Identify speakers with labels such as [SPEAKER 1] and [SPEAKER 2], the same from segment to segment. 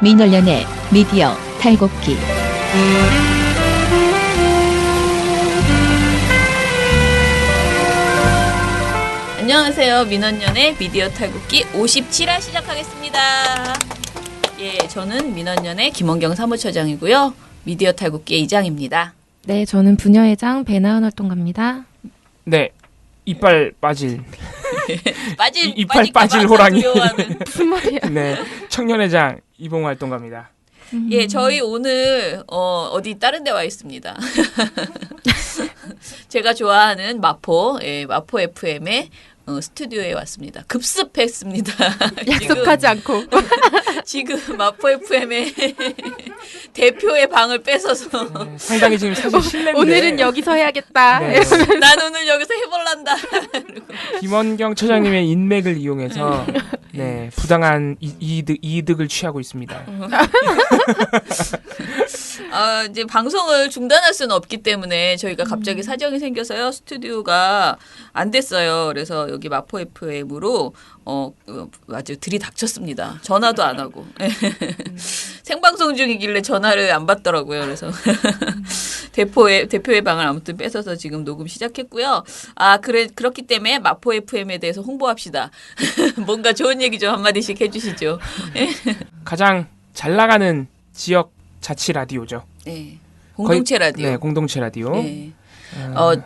[SPEAKER 1] 민원련의 미디어 탈곡기.
[SPEAKER 2] 안녕하세요. 민원연의 미디어 탈곡기 57화 시작하겠습니다. 예, 저는 민원연의 김원경 사무처장이고요. 미디어 탈곡기의 이장입니다.
[SPEAKER 3] 네, 저는 부녀회장 배나은 활동가입니다.
[SPEAKER 4] 네, 이빨 빠질
[SPEAKER 2] 이빨
[SPEAKER 4] 빠질 호랑이.
[SPEAKER 3] 무슨 말이야?
[SPEAKER 4] 네, 청년회장 이봉 활동가입니다.
[SPEAKER 2] 예, 저희 오늘 어디 다른 데 와 있습니다. 제가 좋아하는 마포 FM의 스튜디오에 왔습니다. 급습했습니다.
[SPEAKER 3] 약속하지 않고. 지금
[SPEAKER 2] 마포 FM의 대표의 방을 뺏어서
[SPEAKER 4] 상당히 지금 사실 실례인데
[SPEAKER 3] 오늘은 여기서 해야겠다.
[SPEAKER 4] 네.
[SPEAKER 2] 난 오늘 여기서 해볼란다.
[SPEAKER 4] 김원경 처장님의 인맥을 이용해서 네, 부당한 이득을 취하고 있습니다.
[SPEAKER 2] 이제 방송을 중단할 수는 없기 때문에 저희가 갑자기 사정이 생겨서요. 스튜디오가 안 됐어요. 그래서 여기 마포 FM으로 아주 들이닥쳤습니다. 전화도 안 하고. 생방송 중이길래 전화를 안 받더라고요. 그래서 대표의 방을 아무튼 뺏어서 지금 녹음 시작했고요. 그렇기 때문에 마포 FM에 대해서 홍보합시다. 뭔가 좋은 얘기 좀 한마디씩 해주시죠.
[SPEAKER 4] 가장 잘 나가는 지역 자치 라디오죠.
[SPEAKER 2] 네. 공동체 라디오.
[SPEAKER 4] 네, 공동체 라디오.
[SPEAKER 2] 네.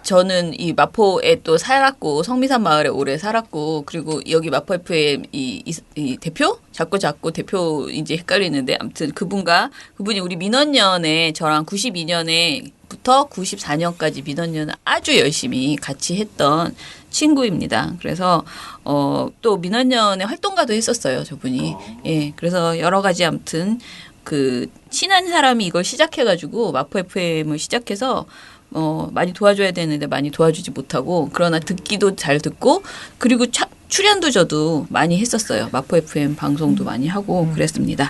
[SPEAKER 2] 저는 이 마포에 또 살았고 성미산 마을에 오래 살았고 그리고 여기 마포 FM 이 대표 자꾸 대표 이제 헷갈리는데 아무튼 그분이 우리 민원연에 저랑 92년에부터 94년까지 민원연을 아주 열심히 같이 했던 친구입니다. 그래서 또 민원연의 활동가도 했었어요, 저분이. 예, 그래서 여러 가지 아무튼 친한 사람이 이걸 시작해가지고 마포 FM을 시작해서 많이 도와줘야 되는데 많이 도와주지 못하고 그러나 듣기도 잘 듣고 그리고 출연도 저도 많이 했었어요. 마포 FM 방송도 많이 하고 그랬습니다.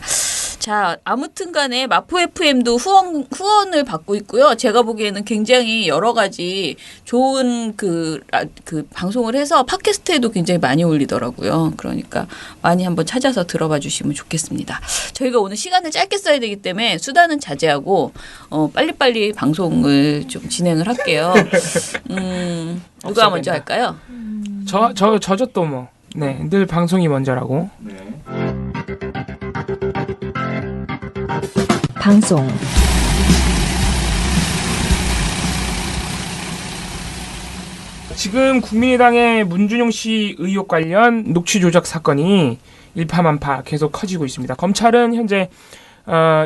[SPEAKER 2] 자, 아무튼 간에 마포 FM도 후원을 받고 있고요. 제가 보기에는 굉장히 여러 가지 좋은 그 방송을 해서 팟캐스트에도 굉장히 많이 올리더라고요. 그러니까 많이 한번 찾아서 들어봐 주시면 좋겠습니다. 저희가 오늘 시간을 짧게 써야 되기 때문에 수다는 자제하고 빨리빨리 방송을 좀 진행을 할게요. 누가 먼저 할까요?
[SPEAKER 4] 저죠 또 뭐. 네, 늘 방송이 먼저라고. 네.
[SPEAKER 1] 방송
[SPEAKER 4] 지금 국민의당의 문준용 씨 의혹 관련 녹취 조작 사건이 일파만파 계속 커지고 있습니다. 검찰은 현재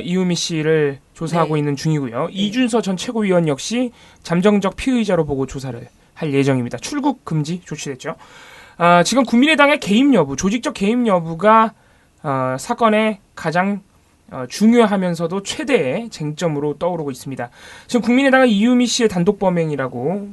[SPEAKER 4] 이유미 씨를 조사하고 있는 중이고요. 네. 이준서 전 최고위원 역시 잠정적 피의자로 보고 조사를 할 예정입니다. 출국 금지 조치됐죠. 지금 국민의당의 개입 여부, 조직적 개입 여부가 사건의 가장 중요하면서도 최대의 쟁점으로 떠오르고 있습니다. 지금 국민의당은 이유미 씨의 단독 범행이라고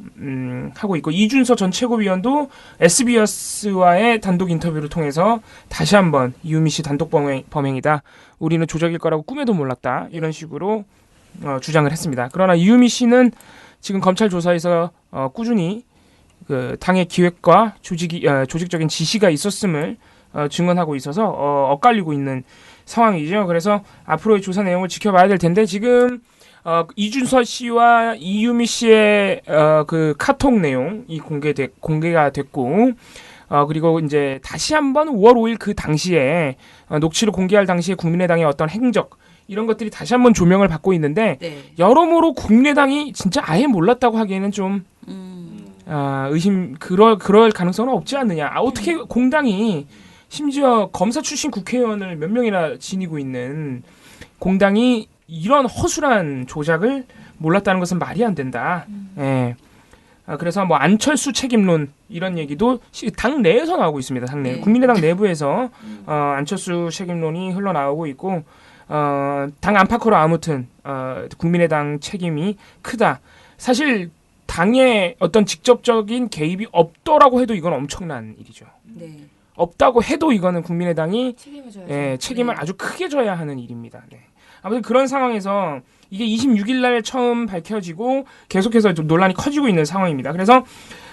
[SPEAKER 4] 하고 있고 이준서 전 최고위원도 SBS와의 단독 인터뷰를 통해서 다시 한번 이유미 씨 단독 범행이다. 우리는 조작일 거라고 꿈에도 몰랐다. 이런 식으로 주장을 했습니다. 그러나 이유미 씨는 지금 검찰 조사에서 꾸준히 당의 기획과 조직적인 지시가 있었음을 증언하고 있어서 엇갈리고 있는 상황이죠. 그래서 앞으로의 조사 내용을 지켜봐야 될 텐데 지금 이준서 씨와 이유미 씨의 그 카톡 내용이 공개가 됐고 그리고 이제 다시 한번 5월 5일 그 당시에 녹취를 공개할 당시에 국민의당의 어떤 행적 이런 것들이 다시 한번 조명을 받고 있는데 네. 여러모로 국민의당이 진짜 아예 몰랐다고 하기에는 좀 그럴 가능성은 없지 않느냐. 어떻게 공당이 심지어 검사 출신 국회의원을 몇 명이나 지니고 있는 공당이 이런 허술한 조작을 몰랐다는 것은 말이 안 된다. 예. 그래서 뭐 안철수 책임론 이런 얘기도 당 내에서 나오고 있습니다. 당 내. 국민의당 내부에서 안철수 책임론이 흘러나오고 있고 당 안팎으로 아무튼 국민의당 책임이 크다. 사실 당의 어떤 직접적인 개입이 없더라고 해도 이건 엄청난 일이죠. 네. 없다고 해도 이거는 국민의당이 책임을 네. 아주 크게 져야 하는 일입니다. 네. 아무튼 그런 상황에서 이게 26일 날 처음 밝혀지고 계속해서 좀 논란이 커지고 있는 상황입니다. 그래서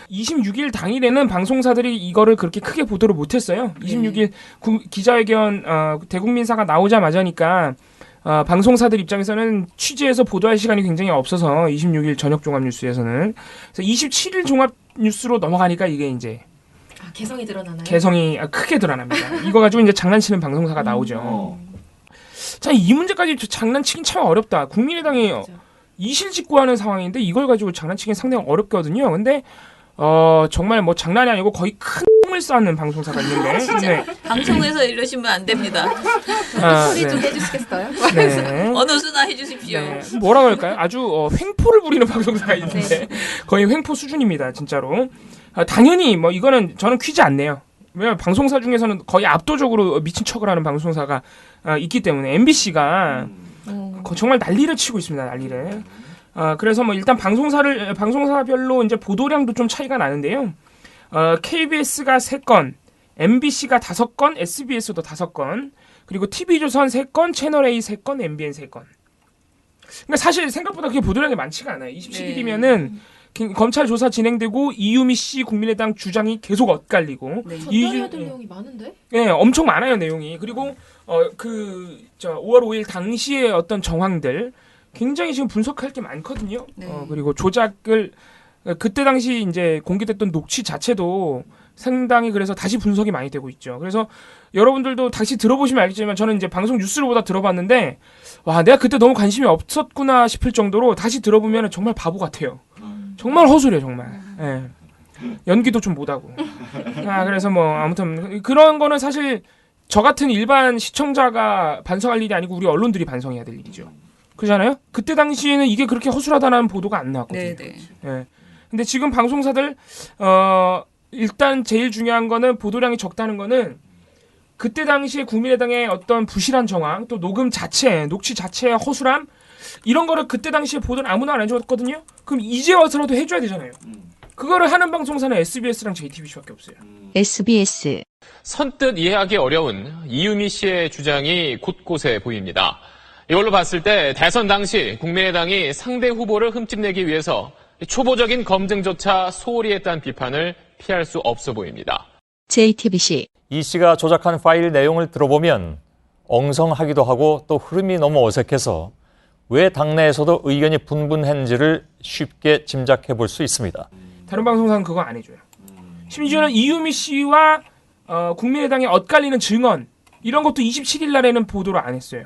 [SPEAKER 4] 26일 당일에는 방송사들이 이거를 그렇게 크게 보도를 못했어요. 26일 기자회견 대국민사가 나오자마자니까 방송사들 입장에서는 취재해서 보도할 시간이 굉장히 없어서 26일 저녁 종합 뉴스에서는 그래서 27일 종합 뉴스로 넘어가니까 이게 이제
[SPEAKER 3] 개성이 드러나나요?
[SPEAKER 4] 개성이 크게 드러납니다. 이거 가지고 이제 장난치는 방송사가 나오죠. 자, 이 문제까지 장난치긴 참 어렵다. 국민의당이 이실직고하는 상황인데 이걸 가지고 장난치긴 상당히 어렵거든요. 근데 정말 뭐 장난이 아니고 거의 큰 을 쌓는 방송사가 있는데 네.
[SPEAKER 2] 방송에서 이러시면 안 됩니다.
[SPEAKER 3] 소리 좀 해주시겠어요?
[SPEAKER 4] 네.
[SPEAKER 2] 어느 수나 해주십시오.
[SPEAKER 4] 네. 뭐라고 할까요? 아주 횡포를 부리는 방송사가 있는데 거의 횡포 수준입니다. 진짜로. 당연히 뭐 이거는 저는 퀴즈 안 내요. 왜냐면 방송사 중에서는 거의 압도적으로 미친 척을 하는 방송사가 있기 때문에 MBC가 정말 난리를 치고 있습니다. 난리를. 그래서 뭐 일단 방송사별로 이제 보도량도 좀 차이가 나는데요. KBS가 3건, MBC가 5건, SBS도 5건, 그리고 TV조선 3건, 채널A 3건, MBN 3건. 그러니까 사실 생각보다 그게 보도량이 많지가 않아요. 27일이면은 검찰 조사 진행되고 이유미 씨 국민의당 주장이 계속 엇갈리고
[SPEAKER 3] 전달해야 될 내용이 많은데?
[SPEAKER 4] 네, 엄청 많아요 내용이. 그리고 5월 5일 당시의 어떤 정황들 굉장히 지금 분석할 게 많거든요.
[SPEAKER 2] 네.
[SPEAKER 4] 그리고 조작을 그때 당시 이제 공개됐던 녹취 자체도 상당히 그래서 다시 분석이 많이 되고 있죠. 그래서 여러분들도 다시 들어보시면 알겠지만 저는 이제 방송 뉴스를 보다 들어봤는데 와 내가 그때 너무 관심이 없었구나 싶을 정도로 다시 들어보면 정말 바보 같아요. 정말 허술해 정말. 예. 연기도 좀 못하고. 그래서 뭐 아무튼 그런 거는 사실 저 같은 일반 시청자가 반성할 일이 아니고 우리 언론들이 반성해야 될 일이죠. 그렇잖아요? 그때 당시에는 이게 그렇게 허술하다는 보도가 안 나왔거든요.
[SPEAKER 2] 네네.
[SPEAKER 4] 예. 근데 지금 방송사들 일단 제일 중요한 거는 보도량이 적다는 거는 그때 당시에 국민의당의 어떤 부실한 정황 또 녹음 자체, 녹취 자체의 허술함 이런 거를 그때 당시에 보도는 아무나 안 해줬거든요. 그럼 이제 와서라도 해줘야 되잖아요. 그거를 하는 방송사는 SBS랑 JTBC밖에 없어요.
[SPEAKER 1] SBS
[SPEAKER 5] 선뜻 이해하기 어려운 이유미 씨의 주장이 곳곳에 보입니다. 이걸로 봤을 때 대선 당시 국민의당이 상대 후보를 흠집내기 위해서 초보적인 검증조차 소홀히 했다는 비판을 피할 수 없어 보입니다.
[SPEAKER 1] JTBC
[SPEAKER 6] 이 씨가 조작한 파일 내용을 들어보면 엉성하기도 하고 또 흐름이 너무 어색해서 왜 당내에서도 의견이 분분했는지를 쉽게 짐작해 볼 수 있습니다.
[SPEAKER 4] 다른 방송사는 그거 안 해줘요. 심지어는 이유미 씨와 국민의당의 엇갈리는 증언 이런 것도 27일 날에는 보도를 안 했어요.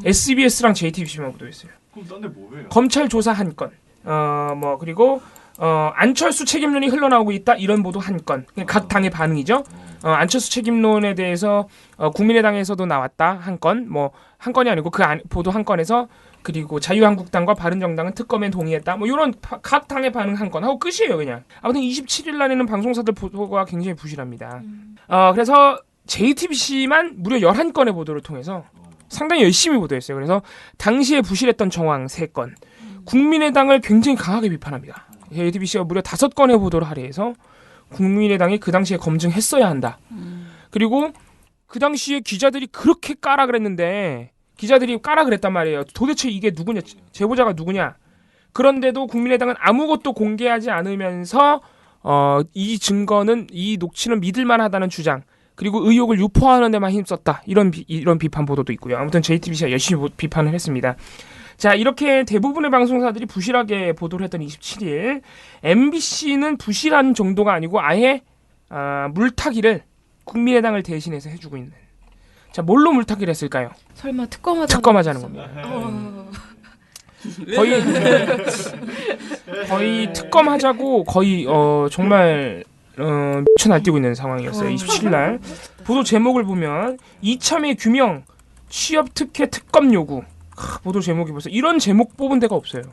[SPEAKER 4] SBS랑 JTBC만 보도했어요.
[SPEAKER 7] 그럼 딴 데 뭐해요?
[SPEAKER 4] 검찰 조사 한 건, 그리고 안철수 책임론이 흘러나오고 있다 이런 보도 한 건. 각 당의 반응이죠. 안철수 책임론에 대해서 국민의당에서도 나왔다 한 건, 뭐 한 건이 아니고 그 보도 한 건에서 그리고 자유한국당과 바른정당은 특검에 동의했다. 뭐 이런 각 당의 반응 한 건 하고 끝이에요 그냥. 아무튼 27일 날에는 방송사들 보도가 굉장히 부실합니다. 그래서 JTBC만 무려 11건의 보도를 통해서 상당히 열심히 보도했어요. 그래서 당시에 부실했던 정황 3건, 국민의당을 굉장히 강하게 비판합니다. JTBC가 무려 5건의 보도를 할애해서 국민의당이 그 당시에 검증했어야 한다. 그리고 그 당시에 기자들이 그렇게 까라 그랬는데 기자들이 까라 그랬단 말이에요. 도대체 이게 누구냐, 제보자가 누구냐. 그런데도 국민의당은 아무것도 공개하지 않으면서 이 증거는 이 녹취는 믿을만하다는 주장 그리고 의혹을 유포하는 데만 힘썼다. 이런 비판 보도도 있고요. 아무튼 JTBC가 열심히 비판을 했습니다. 자, 이렇게 대부분의 방송사들이 부실하게 보도를 했던 27일 MBC는 부실한 정도가 아니고 아예 물타기를 국민의당을 대신해서 해주고 있는. 자, 뭘로 물타기를 했을까요?
[SPEAKER 3] 설마 특검하자는
[SPEAKER 4] 특검하자는 겁니다. 거의 특검하자고 거의 정말 미쳐 날뛰고 있는 상황이었어요. 27일 날 보도 제목을 보면 이참에 규명 취업 특혜 특검 요구. 보도 제목이 벌써 이런 제목 뽑은 데가 없어요.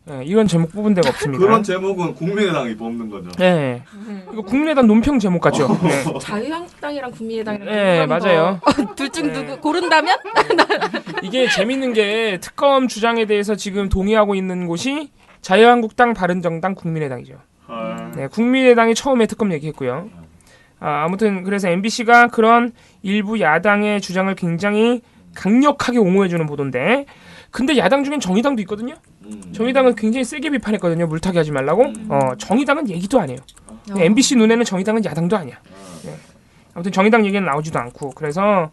[SPEAKER 4] 네, 이런 제목 뽑은 데가 없습니다.
[SPEAKER 7] 그런 제목은 국민의당이 뽑는 거죠.
[SPEAKER 4] 네, 이거 국민의당 논평 제목 같죠. 네.
[SPEAKER 3] 자유한국당이랑 국민의당이랑
[SPEAKER 4] 네, 맞아요.
[SPEAKER 3] 둘 중 누구 고른다면?
[SPEAKER 4] 이게 재밌는 게 특검 주장에 대해서 지금 동의하고 있는 곳이 자유한국당, 바른정당, 국민의당이죠. 네, 국민의당이 처음에 특검 얘기했고요. 아무튼 그래서 MBC가 그런 일부 야당의 주장을 굉장히 강력하게 옹호해주는 보도인데, 근데 야당 중엔 정의당도 있거든요. 정의당은 굉장히 세게 비판했거든요. 물타기 하지 말라고. 정의당은 얘기도 안 해요. MBC 눈에는 정의당은 야당도 아니야. 네. 아무튼 정의당 얘기는 나오지도 않고 그래서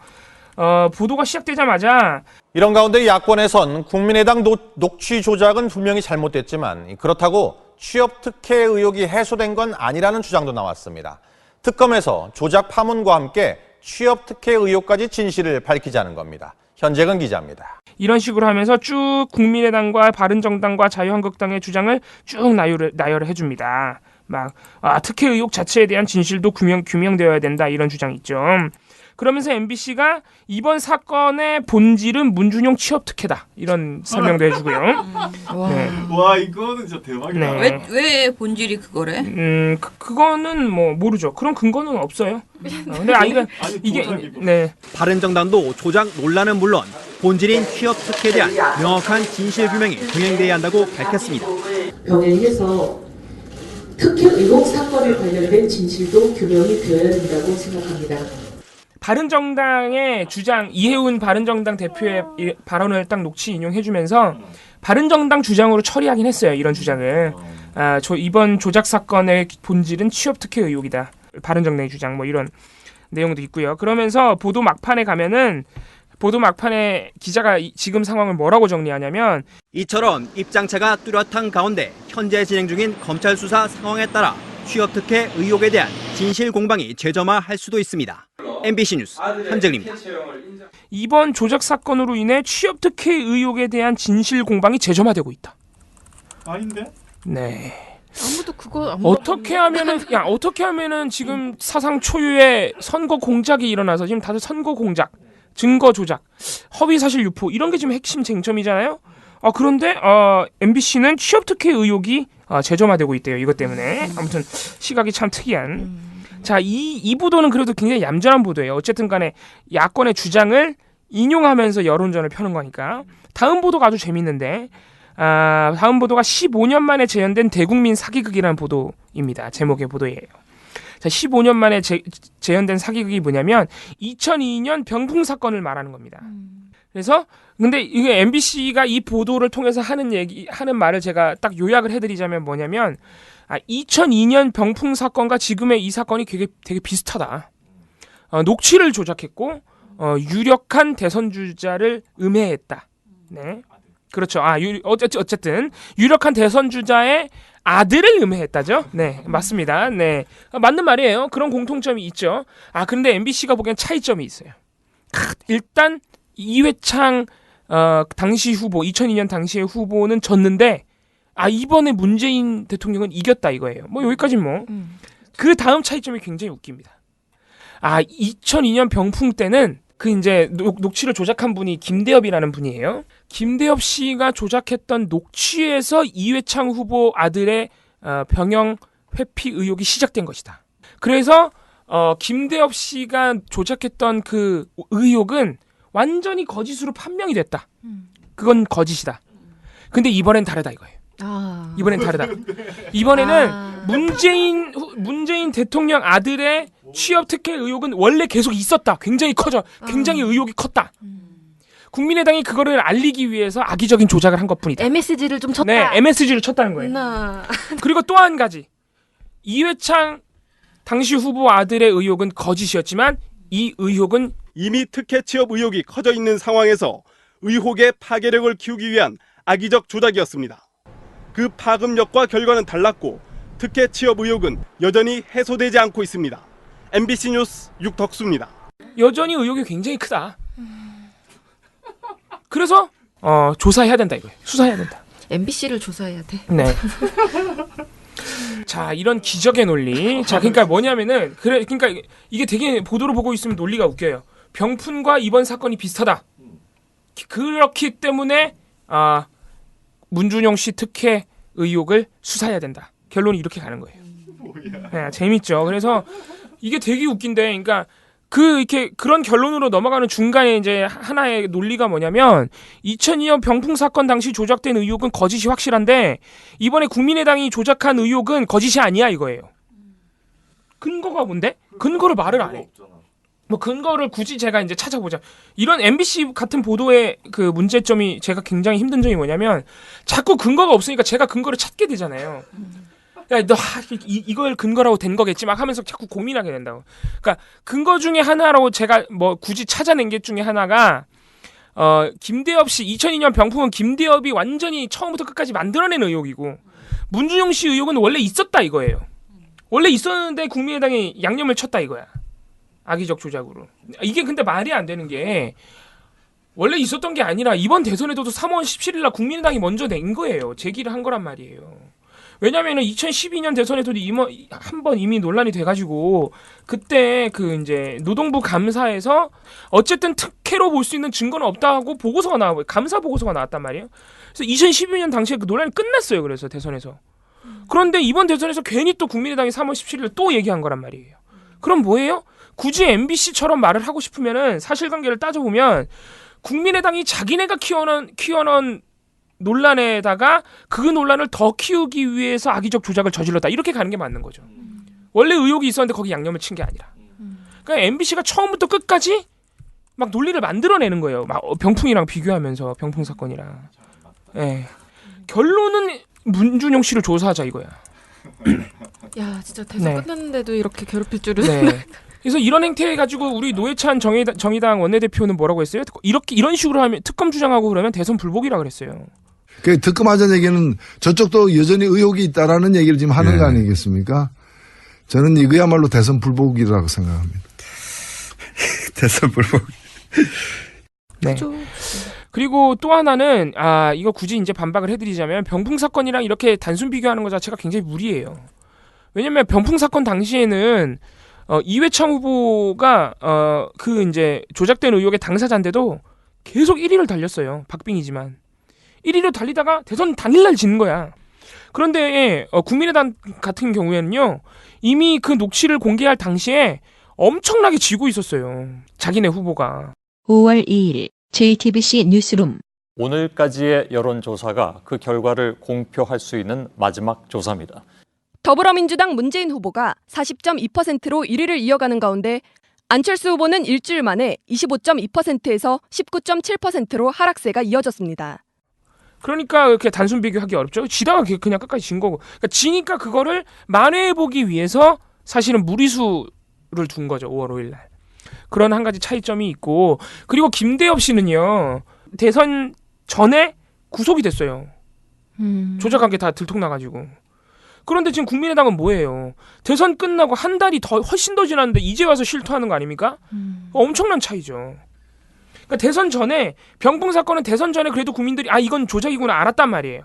[SPEAKER 4] 보도가 시작되자마자
[SPEAKER 8] 이런 가운데 야권에선 국민의당 녹취 조작은 분명히 잘못됐지만 그렇다고 취업 특혜 의혹이 해소된 건 아니라는 주장도 나왔습니다. 특검에서 조작 파문과 함께 취업 특혜 의혹까지 진실을 밝히자는 겁니다. 현재근 기자입니다.
[SPEAKER 4] 이런 식으로 하면서 쭉 국민의당과 바른정당과 자유한국당의 주장을 쭉 나열을 해줍니다. 막 특혜 의혹 자체에 대한 진실도 규명되어야 된다 이런 주장이 있죠. 그러면서 MBC가 이번 사건의 본질은 문준용 취업 특혜다 이런 설명도 해주고요. 네.
[SPEAKER 7] 와 이거는 진짜 대박이다.
[SPEAKER 4] 네.
[SPEAKER 2] 왜 본질이 그거래?
[SPEAKER 4] 그거는 뭐 모르죠. 그런 근거는 없어요. 근데 이게
[SPEAKER 7] 조작이고.
[SPEAKER 4] 네.
[SPEAKER 9] 바른정당도 조작 논란은 물론 본질인 취업 특혜에 대한 명확한 진실 규명이 병행돼야 한다고 밝혔습니다.
[SPEAKER 10] 병행해서 특혜 의혹 사건에 관련된 진실도 규명이 되어야 된다고 생각합니다.
[SPEAKER 4] 바른정당의 주장 이해운 바른정당 대표의 발언을 딱 녹취 인용해주면서 바른정당 주장으로 처리하긴 했어요. 이런 주장을 이번 조작 사건의 본질은 취업 특혜 의혹이다. 바른정당의 주장 뭐 이런 내용도 있고요. 그러면서 보도 막판에 가면은 보도 막판에 기자가 지금 상황을 뭐라고 정리하냐면
[SPEAKER 9] 이처럼 입장차가 뚜렷한 가운데 현재 진행 중인 검찰 수사 상황에 따라 취업 특혜 의혹에 대한 진실 공방이 재점화할 수도 있습니다. MBC 뉴스 한정입니다.
[SPEAKER 4] 이번 조작 사건으로 인해 취업 특혜 의혹에 대한 진실 공방이 재점화되고 있다.
[SPEAKER 7] 아닌데?
[SPEAKER 4] 네.
[SPEAKER 3] 아무도 그거 안
[SPEAKER 4] 어떻게 하면은 지금 사상 초유의 선거 공작이 일어나서 지금 다들 선거 공작, 증거 조작, 허위 사실 유포 이런 게 지금 핵심 쟁점이잖아요. 그런데 MBC는 취업 특혜 의혹이 재점화되고 있대요. 이것 때문에. 아무튼 시각이 참 특이한. 자, 이 보도는 그래도 굉장히 얌전한 보도예요. 어쨌든 간에 야권의 주장을 인용하면서 여론전을 펴는 거니까. 다음 보도가 아주 재밌는데 다음 보도가 15년 만에 재현된 대국민 사기극이라는 보도입니다. 제목의 보도예요. 자, 15년 만에 재현된 사기극이 뭐냐면 2002년 병풍 사건을 말하는 겁니다. 그래서 근데 이게 MBC가 이 보도를 통해서 하는 말을 제가 딱 요약을 해드리자면 뭐냐면 2002년 병풍 사건과 지금의 이 사건이 되게 비슷하다. 녹취를 조작했고 유력한 대선 주자를 음해했다. 네, 그렇죠. 어쨌든 유력한 대선 주자의 아들을 음해했다죠. 네, 맞습니다. 네, 맞는 말이에요. 그런 공통점이 있죠. 그런데 MBC가 보기엔 차이점이 있어요. 일단 이회창 당시 후보 2002년 당시의 후보는 졌는데 이번에 문재인 대통령은 이겼다 이거예요. 뭐 여기까지는 뭐. 그 다음 차이점이 굉장히 웃깁니다. 2002년 병풍 때는 그 이제 녹취를 조작한 분이 김대엽이라는 분이에요. 김대엽 씨가 조작했던 녹취에서 이회창 후보 아들의 병영 회피 의혹이 시작된 것이다. 그래서 김대엽 씨가 조작했던 그 의혹은 완전히 거짓으로 판명이 됐다. 그건 거짓이다. 근데 이번엔 다르다 이거예요. 이번엔 다르다. 이번에는 문재인 대통령 아들의 취업 특혜 의혹은 원래 계속 있었다. 굉장히 굉장히 의혹이 컸다. 국민의당이 그거를 알리기 위해서 악의적인 조작을 한 것뿐이다.
[SPEAKER 3] MSG를 좀 쳤다.
[SPEAKER 4] 네, MSG를 쳤다는 거예요. 그리고 또 한 가지. 이회창 당시 후보 아들의 의혹은 거짓이었지만 이 의혹은
[SPEAKER 11] 이미 특혜 취업 의혹이 커져 있는 상황에서 의혹의 파괴력을 키우기 위한 악의적 조작이었습니다. 그 파급력과 결과는 달랐고 특혜 취업 의혹은 여전히 해소되지 않고 있습니다. MBC 뉴스 육덕수입니다.
[SPEAKER 4] 여전히 의혹이 굉장히 크다. 그래서 조사해야 된다 이거예요. 수사해야 된다.
[SPEAKER 3] MBC를 조사해야 돼.
[SPEAKER 4] 네. 자, 이런 기적의 논리. 자, 그러니까 뭐냐면은 그러니까 이게 되게 보도를 보고 있으면 논리가 웃겨요. 병풍과 이번 사건이 비슷하다. 그렇기 때문에 문준용 씨 특혜 의혹을 수사해야 된다. 결론이 이렇게 가는 거예요. 네, 재밌죠. 그래서 이게 되게 웃긴데, 그러니까 이렇게 그런 결론으로 넘어가는 중간에 이제 하나의 논리가 뭐냐면 2002년 병풍 사건 당시 조작된 의혹은 거짓이 확실한데 이번에 국민의당이 조작한 의혹은 거짓이 아니야 이거예요. 근거가 뭔데? 근거를 말을 안 해. 뭐 근거를 굳이 제가 이제 찾아보자. 이런 MBC 같은 보도의 그 문제점이 제가 굉장히 힘든 점이 뭐냐면 자꾸 근거가 없으니까 제가 근거를 찾게 되잖아요. 야, 너 이걸 근거라고 된 거겠지 막 하면서 자꾸 고민하게 된다고. 그러니까 근거 중에 하나라고 제가 뭐 굳이 찾아낸 게 중에 하나가 김대엽 씨 2002년 병풍은 김대엽이 완전히 처음부터 끝까지 만들어낸 의혹이고 문준용 씨 의혹은 원래 있었다 이거예요. 원래 있었는데 국민의당이 양념을 쳤다 이거야. 악의적 조작으로. 이게 근데 말이 안 되는 게 원래 있었던 게 아니라 이번 대선에도 3월 17일 날 국민의당이 먼저 낸 거예요. 제기를 한 거란 말이에요. 왜냐면은 2012년 대선에서도 한 번 이미 논란이 돼가지고 그때 그 이제 노동부 감사에서 어쨌든 특혜로 볼 수 있는 증거는 없다고 보고서가 나와요. 감사 보고서가 나왔단 말이에요. 그래서 2012년 당시에 그 논란이 끝났어요. 그래서 대선에서. 그런데 이번 대선에서 괜히 또 국민의당이 3월 17일 또 얘기한 거란 말이에요. 그럼 뭐예요? 굳이 MBC처럼 말을 하고 싶으면은 사실관계를 따져보면 국민의당이 자기네가 키워놓은 논란에다가 그 논란을 더 키우기 위해서 악의적 조작을 저질렀다. 이렇게 가는 게 맞는 거죠. 원래 의혹이 있었는데 거기 양념을 친 게 아니라. 그러니까 MBC가 처음부터 끝까지 막 논리를 만들어내는 거예요. 막 병풍이랑 비교하면서 병풍 사건이랑. 예. 결론은 문준용 씨를 조사하자 이거야.
[SPEAKER 3] 야, 진짜 대선
[SPEAKER 4] 네.
[SPEAKER 3] 끝났는데도 이렇게 괴롭힐 줄은.
[SPEAKER 4] 네. 그래서 이런 행태 가지고 우리 노회찬 정의당 원내대표는 뭐라고 했어요? 이런 식으로 하면 특검 주장하고 그러면 대선 불복이라 그랬어요.
[SPEAKER 12] 그 특검하자는 얘기는 저쪽도 여전히 의혹이 있다라는 얘기를 지금 하는 거 아니겠습니까? 저는 이거야말로 대선 불복이라고 생각합니다.
[SPEAKER 7] 대선 불복.
[SPEAKER 4] 네. 그리고 또 하나는 이거 굳이 이제 반박을 해드리자면 병풍 사건이랑 이렇게 단순 비교하는 것 자체가 굉장히 무리예요. 왜냐면 병풍 사건 당시에는 이회창 후보가 그 이제 조작된 의혹의 당사자인데도 계속 1위를 달렸어요. 박빙이지만 1위로 달리다가 대선 당일날 지는 거야. 그런데 국민의당 같은 경우에는요 이미 그 녹취를 공개할 당시에 엄청나게 지고 있었어요. 자기네 후보가.
[SPEAKER 1] 5월 2일 JTBC 뉴스룸.
[SPEAKER 6] 오늘까지의 여론조사가 그 결과를 공표할 수 있는 마지막 조사입니다.
[SPEAKER 13] 더불어민주당 문재인 후보가 40.2%로 1위를 이어가는 가운데 안철수 후보는 일주일 만에 25.2%에서 19.7%로 하락세가 이어졌습니다.
[SPEAKER 4] 그러니까 이렇게 단순 비교하기 어렵죠. 지다가 그냥 끝까지 진 거고. 그러니까 지니까 그거를 만회해보기 위해서 사실은 무리수를 둔 거죠. 5월 5일 날. 그런 한 가지 차이점이 있고 그리고 김대엽 씨는요. 대선 전에 구속이 됐어요. 조작한 게 다 들통나가지고. 그런데 지금 국민의당은 뭐예요? 대선 끝나고 한 달이 훨씬 더 지났는데 이제 와서 실토하는 거 아닙니까? 엄청난 차이죠. 그러니까 대선 전에 병풍 사건은 대선 전에 그래도 국민들이 이건 조작이구나 알았단 말이에요.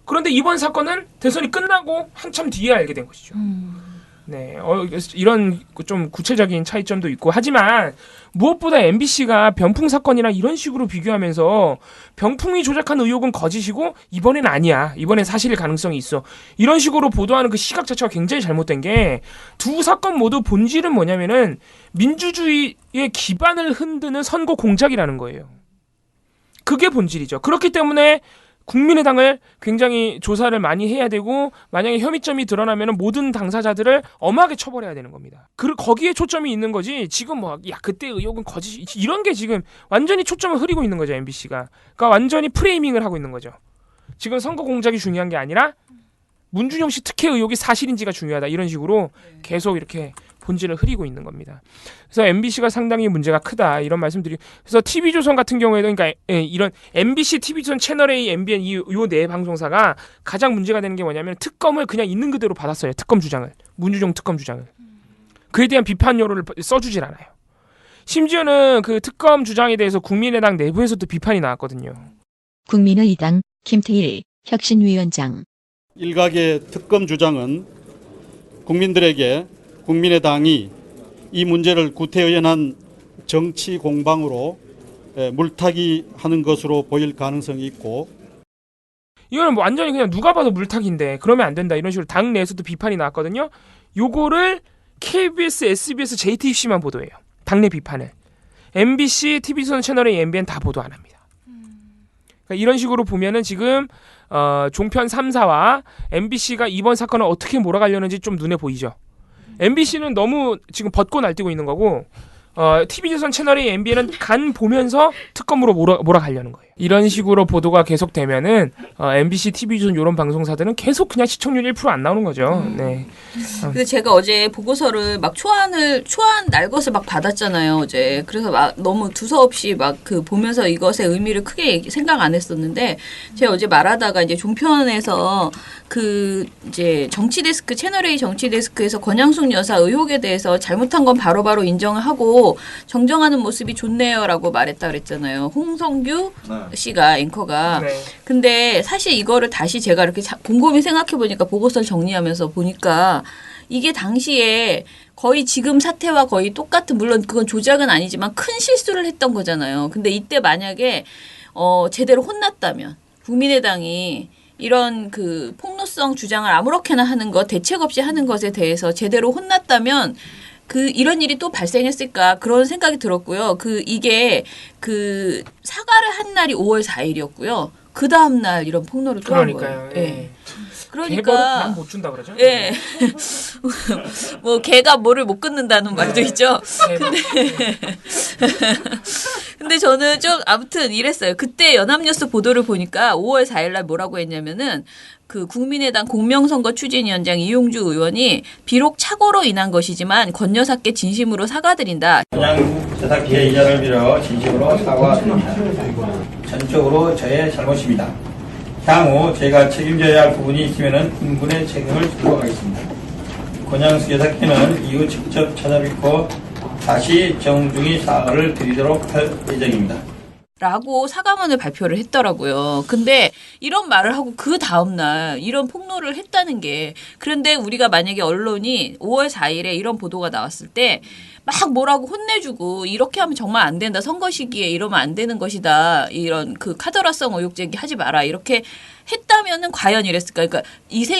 [SPEAKER 4] 그런데 이번 사건은 대선이 끝나고 한참 뒤에 알게 된 것이죠. 네, 이런 좀 구체적인 차이점도 있고 하지만 무엇보다 MBC가 병풍 사건이랑 이런 식으로 비교하면서 병풍이 조작한 의혹은 거짓이고 이번엔 아니야. 이번엔 사실일 가능성이 있어. 이런 식으로 보도하는 그 시각 자체가 굉장히 잘못된 게 두 사건 모두 본질은 뭐냐면은 민주주의의 기반을 흔드는 선거 공작이라는 거예요. 그게 본질이죠. 그렇기 때문에 국민의당을 굉장히 조사를 많이 해야 되고 만약에 혐의점이 드러나면 모든 당사자들을 엄하게 처벌해야 되는 겁니다. 거기에 초점이 있는 거지 지금 그때 의혹은 거짓 이런 게 지금 완전히 초점을 흐리고 있는 거죠. MBC가. 그러니까 완전히 프레이밍을 하고 있는 거죠. 지금 선거 공작이 중요한 게 아니라 문준용 씨 특혜 의혹이 사실인지가 중요하다. 이런 식으로 계속 이렇게 본질을 흐리고 있는 겁니다. 그래서 MBC가 상당히 문제가 크다 이런 말씀드리고 그래서 TV조선 같은 경우에도 그러니까 이런 MBC, TV조선, 채널A, MBN 이 네 방송사가 가장 문제가 되는 게 뭐냐면 특검을 그냥 있는 그대로 받았어요. 특검 주장을. 문준용 특검 주장을. 그에 대한 비판 여론을 써주질 않아요. 심지어는 그 특검 주장에 대해서 국민의당 내부에서도 비판이 나왔거든요.
[SPEAKER 1] 국민의당 김태일 혁신위원장.
[SPEAKER 14] 일각의 특검 주장은 국민들에게 국민의당이 이 문제를 구태의연한 정치 공방으로 물타기 하는 것으로 보일 가능성이 있고
[SPEAKER 4] 이거는 완전히 그냥 누가 봐도 물타기인데 그러면 안 된다 이런 식으로 당 내에서도 비판이 나왔거든요. 요거를 KBS, SBS, JTBC만 보도해요. 당내 비판을. MBC, TV조선 채널A, MBN 다 보도 안 합니다. 그러니까 이런 식으로 보면은 지금 종편 3사와 MBC가 이번 사건을 어떻게 몰아가려는지 좀 눈에 보이죠. MBC는 너무 지금 벗고 날뛰고 있는 거고 TV조선 채널의 MBN은 간 보면서 특검으로 몰아가려는 거예요. 이런 식으로 보도가 계속되면은 MBC, TV조선 이런 방송사들은 계속 그냥 시청률 1% 안 나오는 거죠. 네.
[SPEAKER 2] 그래서 제가 어제 보고서를 막 초안 날것을 막 받았잖아요, 어제. 그래서 막 너무 두서없이 막 그 보면서 이것의 의미를 크게 생각 안 했었는데, 제가 어제 말하다가 이제 종편에서 그 이제 정치데스크, 채널A 정치데스크에서 권양숙 여사 의혹에 대해서 잘못한 건 바로바로 인정을 하고 정정하는 모습이 좋네요라고 말했다 그랬잖아요. 홍성규 씨가 앵커가.
[SPEAKER 4] 네.
[SPEAKER 2] 근데 사실 이거를 다시 제가 이렇게 곰곰이 생각해 보니까 보고서를 정리하면서 보니까 이게 당시에 거의 지금 사태와 거의 똑같은, 물론 그건 조작은 아니지만 큰 실수를 했던 거잖아요. 근데 이때 만약에 제대로 혼났다면 국민의당이 이런 그 폭로성 주장을 아무렇게나 하는 것, 대책 없이 하는 것에 대해서 제대로 혼났다면 이런 일이 또 발생했을까 그런 생각이 들었고요. 이게 사과를 한 날이 5월 4일이었고요. 그 다음 날 이런 폭로를 또 한 거예요.
[SPEAKER 4] 예.
[SPEAKER 2] 예.
[SPEAKER 4] 개벌은
[SPEAKER 2] 그러니까
[SPEAKER 4] 남 못 준다 그러죠?
[SPEAKER 2] 예. 뭐 개가 뭐를 못 끊는다는 말도 있죠. 근데 저는 좀 아무튼 이랬어요. 그때 연합뉴스 보도를 보니까 5월 4일 날 뭐라고 했냐면은 그 국민의당 공명선거 추진위원장 이용주 의원이 비록 착오로 인한 것이지만 권 여사께 진심으로 사과드린다.
[SPEAKER 15] 그냥 제사 기회 이자를 빌어 진심으로 사과드립니다. 전적으로 저의 잘못입니다. 향후 제가 책임져야 할 부분이 있으면 인분의 책임을 지고 가겠습니다. 권양숙 여사께는 이후 직접 찾아뵙고 다시 정중히 사과를 드리도록 할 예정입니다.
[SPEAKER 2] 라고 사과문을 발표를 했더라고요. 근데 이런 말을 하고 그 다음날 이런 폭로를 했다는 게, 그런데 우리가 만약에 언론이 5월 4일에 이런 보도가 나왔을 때 막 뭐라고 혼내주고 이렇게 하면 정말 안 된다, 선거 시기에 이러면 안 되는 것이다, 이런 그 카더라성 의혹 제기하지 마라, 이렇게 했다면은 과연 이랬을까. 그러니까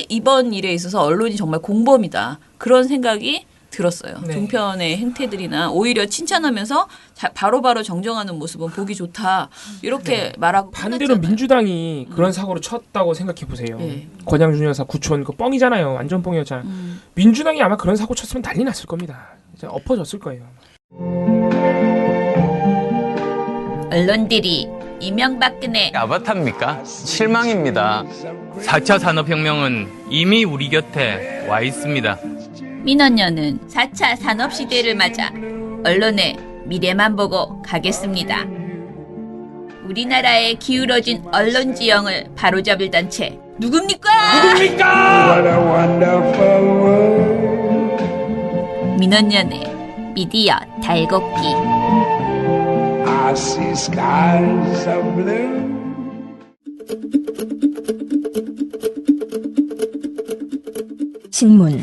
[SPEAKER 2] 이번 일에 있어서 언론이 정말 공범이다, 그런 생각이 들었어요.
[SPEAKER 4] 네.
[SPEAKER 2] 종편의 행태들이나 오히려 칭찬하면서 바로바로 정정하는 모습은 보기 좋다, 이렇게 말하고
[SPEAKER 4] 반대로
[SPEAKER 2] 끝났잖아요.
[SPEAKER 4] 민주당이 그런 사고를 쳤다고 생각해 보세요.
[SPEAKER 2] 네.
[SPEAKER 4] 권양준 여사 구촌 그 뻥이잖아요. 완전 뻥이었잖아요. 민주당이 아마 그런 사고 쳤으면 난리 났을 겁니다. 이제 엎어졌을 거예요.
[SPEAKER 2] 언론들이 이명박근혜
[SPEAKER 16] 아바타입니까? 실망입니다. 4차 산업혁명은 이미 우리 곁에 와 있습니다.
[SPEAKER 2] 민원녀는 4차 산업시대를 맞아 언론의 미래만 보고 가겠습니다. 우리나라의 기울어진 언론 지형을 바로잡을 단체 누굽니까? 민원년의 미디어 달곡기.
[SPEAKER 1] 신문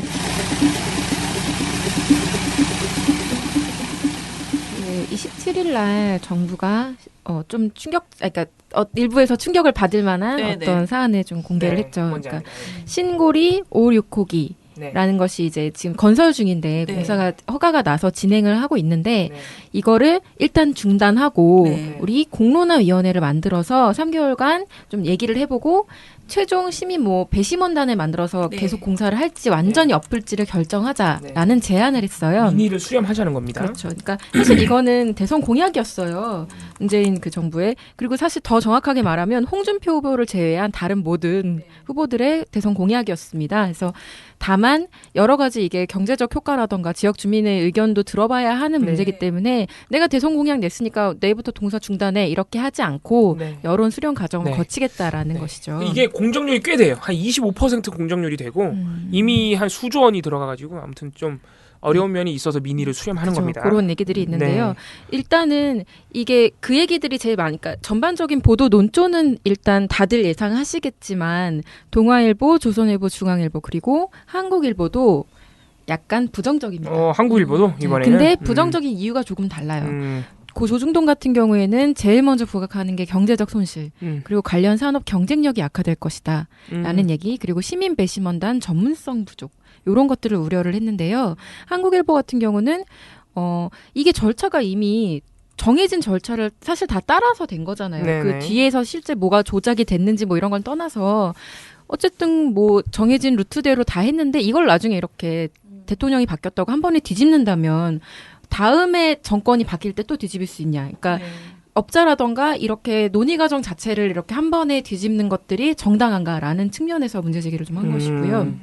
[SPEAKER 3] 27일 날 정부가 좀 그러니까 일부에서 충격을 받을 만한
[SPEAKER 2] 네네.
[SPEAKER 3] 어떤 사안을 좀 공개를
[SPEAKER 4] 네,
[SPEAKER 3] 했죠.
[SPEAKER 4] 뭔지
[SPEAKER 3] 그러니까
[SPEAKER 4] 알죠.
[SPEAKER 3] 신고리 556호기
[SPEAKER 4] 네.
[SPEAKER 3] 라는 것이 이제 지금 건설 중인데
[SPEAKER 2] 네.
[SPEAKER 3] 공사가 허가가 나서 진행을 하고 있는데
[SPEAKER 4] 네.
[SPEAKER 3] 이거를 일단 중단하고
[SPEAKER 2] 네.
[SPEAKER 3] 우리 공론화위원회를 만들어서 3개월간 좀 얘기를 해보고 최종 심의 배심원단을 만들어서
[SPEAKER 2] 네.
[SPEAKER 3] 계속 공사를 할지 완전히 엎을지를 결정하자라는 제안을 했어요.
[SPEAKER 4] 민의를 수렴하자는 겁니다.
[SPEAKER 3] 그렇죠. 그러니까 사실 이거는 대선 공약이었어요. 문재인 그 정부의. 그리고 사실 더 정확하게 말하면 홍준표 후보를 제외한 다른 모든 후보들의 대선 공약이었습니다. 그래서 다만 여러 가지 이게 경제적 효과라던가 지역 주민의 의견도 들어봐야 하는 문제이기 때문에 내가 대선 공약 냈으니까 내일부터 동사 중단해 이렇게 하지 않고
[SPEAKER 4] 네.
[SPEAKER 3] 여론 수렴 과정을
[SPEAKER 4] 네.
[SPEAKER 3] 거치겠다라는 것이죠.
[SPEAKER 4] 이게 공정률이 꽤 돼요. 한 25% 공정률이 되고 이미 한 수조 원이 들어가가지고 아무튼 좀 어려운 면이 있어서 민의를 수렴하는
[SPEAKER 3] 그렇죠.
[SPEAKER 4] 겁니다.
[SPEAKER 3] 그런 얘기들이 있는데요.
[SPEAKER 4] 네.
[SPEAKER 3] 일단은 이게 그 얘기들이 제일 많으니까 전반적인 보도 논조는 일단 다들 예상하시겠지만 동아일보, 조선일보, 중앙일보 그리고 한국일보도 약간 부정적입니다.
[SPEAKER 4] 한국일보도 이번에는.
[SPEAKER 3] 근데 부정적인 이유가 조금 달라요. 고 조중동 같은 경우에는 제일 먼저 부각하는 게 경제적 손실 그리고 관련 산업 경쟁력이 악화될 것이다 라는 얘기, 그리고 시민 배심원단 전문성 부족 이런 것들을 우려를 했는데요. 한국일보 같은 경우는 이게 절차가 이미 정해진 절차를 사실 다 따라서 된 거잖아요.
[SPEAKER 4] 네네.
[SPEAKER 3] 그 뒤에서 실제 뭐가 조작이 됐는지 이런 걸 떠나서 어쨌든 정해진 루트대로 다 했는데 이걸 나중에 이렇게 대통령이 바뀌었다고 한 번에 뒤집는다면 다음에 정권이 바뀔 때 또 뒤집을 수 있냐. 그러니까 업자라던가 이렇게 논의 과정 자체를 이렇게 한 번에 뒤집는 것들이 정당한가라는 측면에서 문제 제기를 좀 한 것이고요.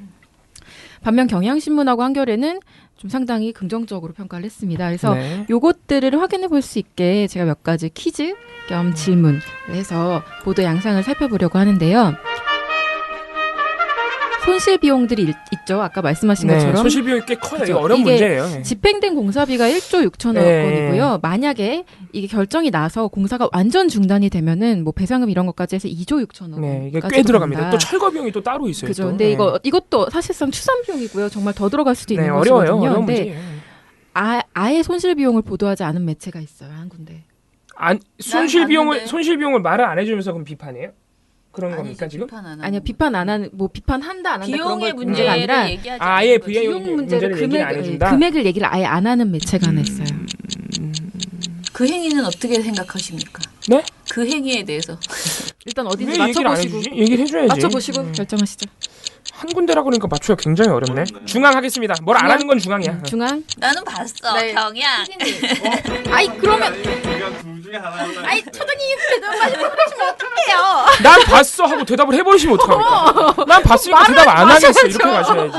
[SPEAKER 3] 반면 경향신문하고 한겨레는 좀 상당히 긍정적으로 평가를 했습니다. 그래서 요것들을 확인해 볼 수 있게 제가 몇 가지 퀴즈 겸 질문을 해서 보도 양상을 살펴보려고 하는데요. 손실 비용들이 있죠. 아까 말씀하신 것처럼.
[SPEAKER 4] 손실 비용이 꽤 커요.
[SPEAKER 3] 그렇죠?
[SPEAKER 4] 이거 어려운
[SPEAKER 3] 이게
[SPEAKER 4] 문제예요.
[SPEAKER 3] 집행된 공사비가 1조 6천억 원이고요. 만약에 이게 결정이 나서 공사가 완전 중단이 되면은 뭐 배상금 이런 것까지 해서 2조 6천억 원.
[SPEAKER 4] 이게 꽤 들어갑니다. 또 철거 비용이 또 따로 있어요.
[SPEAKER 3] 그죠.
[SPEAKER 4] 또.
[SPEAKER 3] 근데 이것도 사실상 추산 비용이고요. 정말 더 들어갈 수도 있는
[SPEAKER 4] 어려워요.
[SPEAKER 3] 것이거든요.
[SPEAKER 4] 어려운
[SPEAKER 3] 근데
[SPEAKER 4] 문제예요.
[SPEAKER 3] 아예 손실 비용을 보도하지 않은 매체가 있어요. 한 군데.
[SPEAKER 4] 손실 비용을 말을 안 해주면서 그럼 비판해요? 그런 겁니까 지금?
[SPEAKER 3] 아니요, 비판 안 하는 뭐 비판한다 안 한다 그런
[SPEAKER 2] 비용의
[SPEAKER 3] 걸 문제가 아니라
[SPEAKER 4] 아예
[SPEAKER 3] 비용 문제를
[SPEAKER 4] 얘기를 안 해준다.
[SPEAKER 3] 금액을 얘기를 아예 안 하는 매체가 하나 있어요.
[SPEAKER 2] 그 행위는 어떻게 생각하십니까?
[SPEAKER 4] 네?
[SPEAKER 2] 그 행위에 대해서
[SPEAKER 3] 일단 어딘지
[SPEAKER 4] 왜 얘기를 안
[SPEAKER 3] 맞춰보시고
[SPEAKER 4] 해주지? 얘기를 해줘야지.
[SPEAKER 3] 맞춰보시고 결정하시죠.
[SPEAKER 4] 한 군데라 그러니까 맞추기가 굉장히 어렵네. 중앙 하겠습니다. 뭘 안 하는 건 중앙이야.
[SPEAKER 3] 중앙?
[SPEAKER 2] 나는 봤어. 경향.
[SPEAKER 3] 아이 그러면
[SPEAKER 11] 둘 중에 하나.
[SPEAKER 3] 아이 초등이 대답까지 해버리시면 어떡해요?
[SPEAKER 4] 난 봤어 하고 대답을 해버리시면 어떡합니까? 난 봤으니까 대답 안 하겠어. 이렇게 가셔야지.